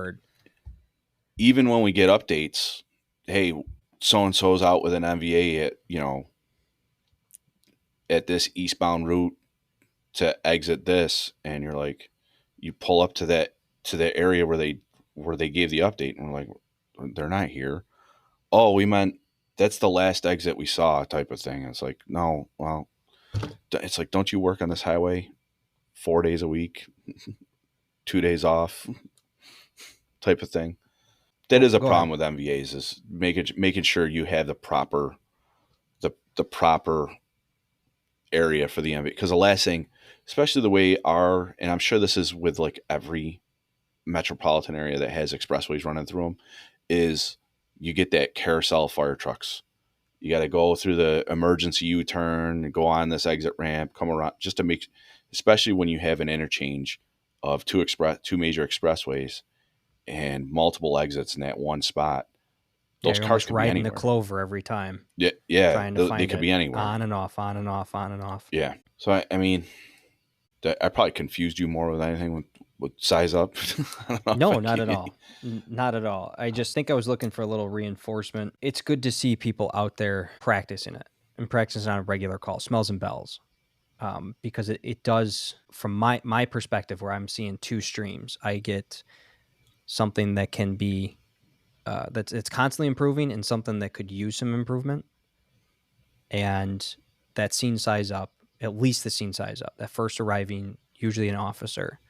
even when we get updates, hey, so and so's out with an MVA at this eastbound route to exit this, and you're like, you pull up to the area where they gave the update, and we're like, they're not here. Oh, we meant that's the last exit we saw, type of thing. It's like, no, well, it's like, don't you work on this highway 4 days a week, 2 days off type of thing. That Well, is a go ahead. problem with MVAs, is making sure you have the proper area for the MVA. Because the last thing, especially the way and I'm sure this is with like every metropolitan area that has expressways running through them, is you get that carousel of fire trucks. You got to go through the emergency U-turn, go on this exit ramp, come around, just to make, especially when you have an interchange of two major expressways and multiple exits in that one spot. Yeah, Those you're cars almost could be riding the anywhere. clover every time, Yeah, yeah, trying to they find could it be anywhere. on and off, on and off, on and off. Yeah. So I mean, I probably confused you more with anything with size up. I don't know if I No, not at can. all. Not at all. I just think I was looking for a little reinforcement. It's good to see people out there practicing it and practicing on a regular call, smells and bells. Because it does, from my perspective, where I'm seeing two streams, I get something that can be that's it's constantly improving and something that could use some improvement. And that scene size up, at least the scene size up, that first arriving, usually an officer,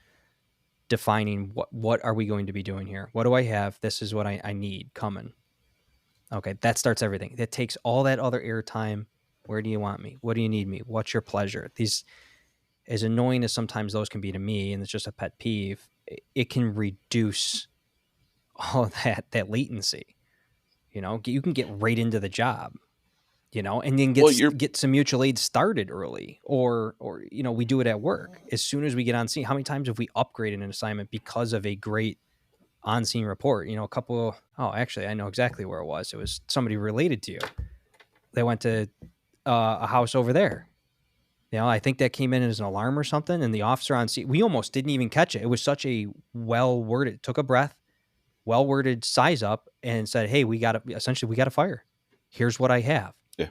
defining what are we going to be doing here? What do I have? This is what I need coming. Okay, that starts everything. That takes all that other airtime. Where do you want me? What do you need me? What's your pleasure? These, as annoying as sometimes those can be to me, and it's just a pet peeve, it can reduce all of that latency. You can get right into the job, and then Well, you're get some mutual aid started early, or we do it at work as soon as we get on scene. How many times have we upgraded an assignment because of a great on scene report? A couple. Oh, actually, I know exactly where it was. It was somebody related to you. They went to a house over there. I think that came in as an alarm or something, and the officer on scene, we almost didn't even catch it. It was such a well worded, took a breath, well worded size up, and said, "Hey, we got a fire. Here's what I have." yeah,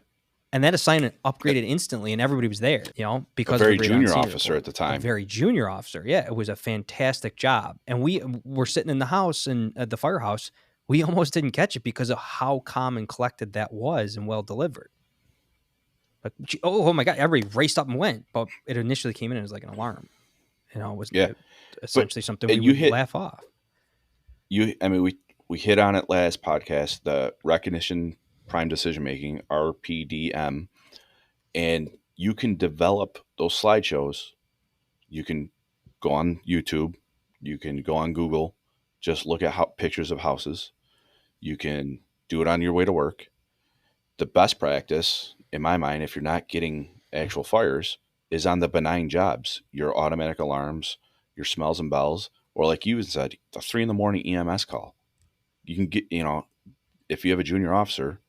And that assignment upgraded instantly, and everybody was there, a because of a very great on junior scene officer at report. the A time. very junior officer. Yeah, it was a fantastic job. And we were sitting in the house and at the firehouse. We almost didn't catch it because of how calm and collected that was and well delivered. Like, oh my God, everybody raced up and went. But it initially came in as like an alarm. It was Yeah, but essentially something we and you would hit laugh off. you. I mean, we hit on it last podcast. The recognition prime decision making (RPDM), and you can develop those slideshows. You can go on YouTube. You can go on Google. Just look at pictures of houses. You can do it on your way to work. The best practice, in my mind, if you're not getting actual fires, is on the benign jobs, your automatic alarms, your smells and bells, or like you said, the 3 in the morning EMS call. You can get, if you have a junior officer,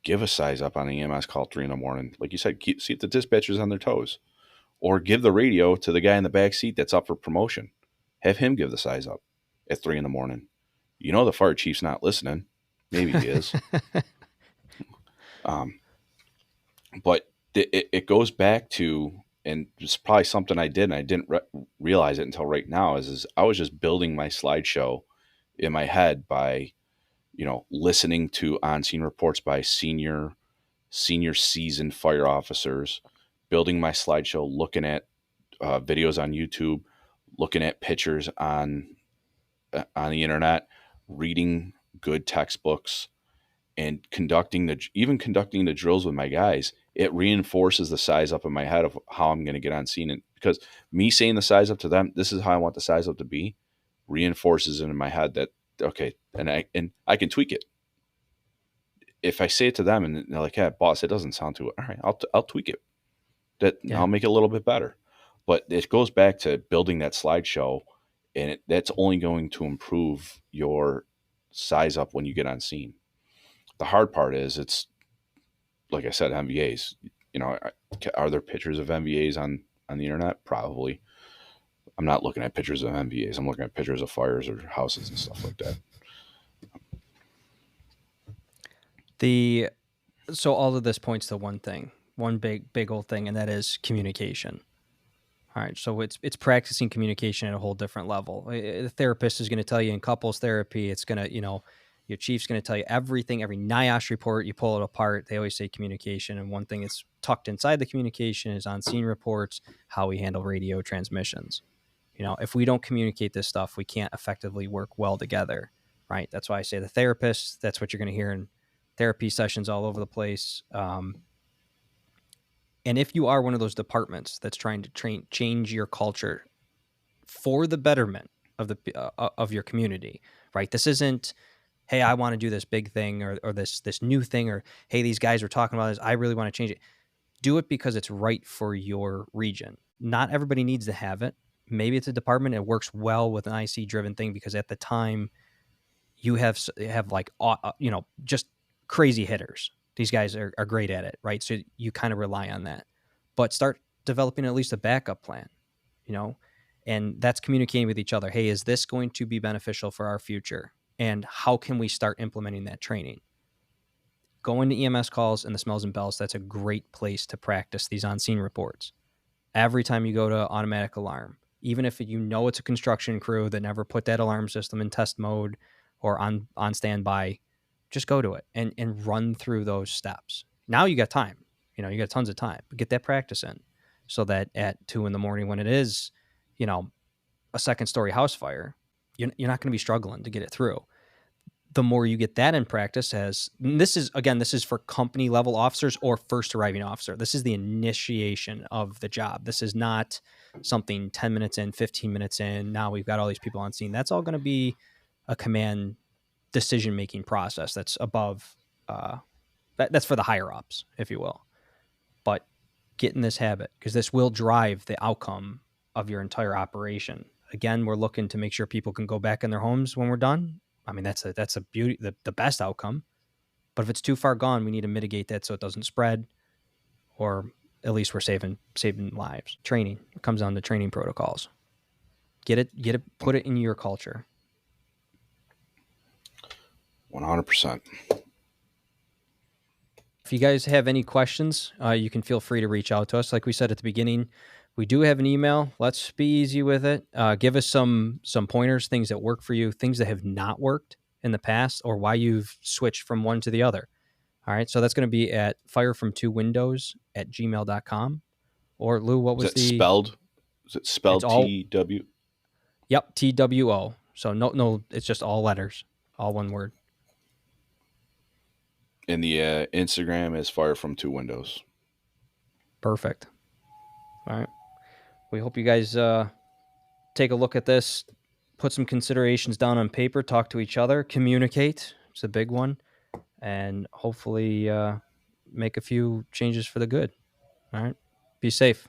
give a size up on an EMS call 3 in the morning. Like you said, see if the dispatcher's on their toes, or give the radio to the guy in the back seat that's up for promotion. Have him give the size up at 3 in the morning. The fire chief's not listening. Maybe he is. Um, but it goes back to, and it's probably something I did and I didn't realize it until right now, is I was just building my slideshow in my head by listening to on-scene reports by senior seasoned fire officers, building my slideshow, looking at videos on YouTube, looking at pictures on the internet, reading good textbooks, and conducting the drills with my guys. It reinforces the size up in my head of how I'm going to get on scene, and because me saying the size up to them, this is how I want the size up to be, reinforces it in my head that okay, and I can tweak it. If I say it to them and they're like, "Yeah, boss, it doesn't sound too all right," I'll tweak it. That Yeah. I'll make it a little bit better. But it goes back to building that slideshow, and that's only going to improve your size up when you get on scene. The hard part is, it's like I said, MVAs. Are there pictures of MVAs on the internet? Probably. I'm not looking at pictures of MVAs. I'm looking at pictures of fires or houses and stuff like that. So all of this points to one thing, one big old thing, and that is communication. All right, so it's practicing communication at a whole different level. The therapist is going to tell you in couples therapy, it's going to, your chief's going to tell you everything, every NIOSH report, you pull it apart. They always say communication. And one thing that's tucked inside the communication is on scene reports, how we handle radio transmissions. If we don't communicate this stuff, we can't effectively work well together, right? That's why I say the therapist. That's what you're going to hear in therapy sessions all over the place. And if you are one of those departments that's trying to change your culture for the betterment of your community, right? This isn't, hey, I want to do this big thing or this new thing, or hey, these guys are talking about this, I really want to change it. Do it because it's right for your region. Not everybody needs to have it. Maybe it's a department, it works well with an IC driven thing because at the time you have like just crazy hitters. These guys are great at it, right? So you kind of rely on that. But start developing at least a backup plan, and that's communicating with each other. Hey, is this going to be beneficial for our future? And how can we start implementing that training? Going to EMS calls and the smells and bells, that's a great place to practice these on-scene reports. Every time you go to automatic alarm, even if it's a construction crew that never put that alarm system in test mode or on standby, just go to it and run through those steps. Now you got time. You got tons of time. But get that practice in so that at 2 a.m. when it is, a second-story house fire, you're not going to be struggling to get it through. The more you get that in practice, this is for company level officers or first arriving officer. This is the initiation of the job. This is not something 10 minutes in, 15 minutes in. Now we've got all these people on scene. That's all going to be a command decision-making process that's above, that's for the higher ups, if you will. But get in this habit because this will drive the outcome of your entire operation. Again, we're looking to make sure people can go back in their homes when we're done. I mean, that's a beauty, the best outcome. But if it's too far gone, we need to mitigate that so it doesn't spread, or at least we're saving lives. Training, it comes down to training protocols. Get it, put it in your culture. 100%. If you guys have any questions, you can feel free to reach out to us. Like we said at the beginning, we do have an email. Let's be easy with it. Give us some pointers, things that work for you, things that have not worked in the past, or why you've switched from one to the other. All right. So that's going to be at firefrom2windows@gmail.com. Or Lou, what was spelled? Is it spelled TW? Yep, TWO. So no, it's just all letters, all one word. And the Instagram is Fire from 2 Windows. Perfect. All right. We hope you guys take a look at this, put some considerations down on paper, talk to each other, communicate. It's a big one. And hopefully make a few changes for the good. All right. Be safe.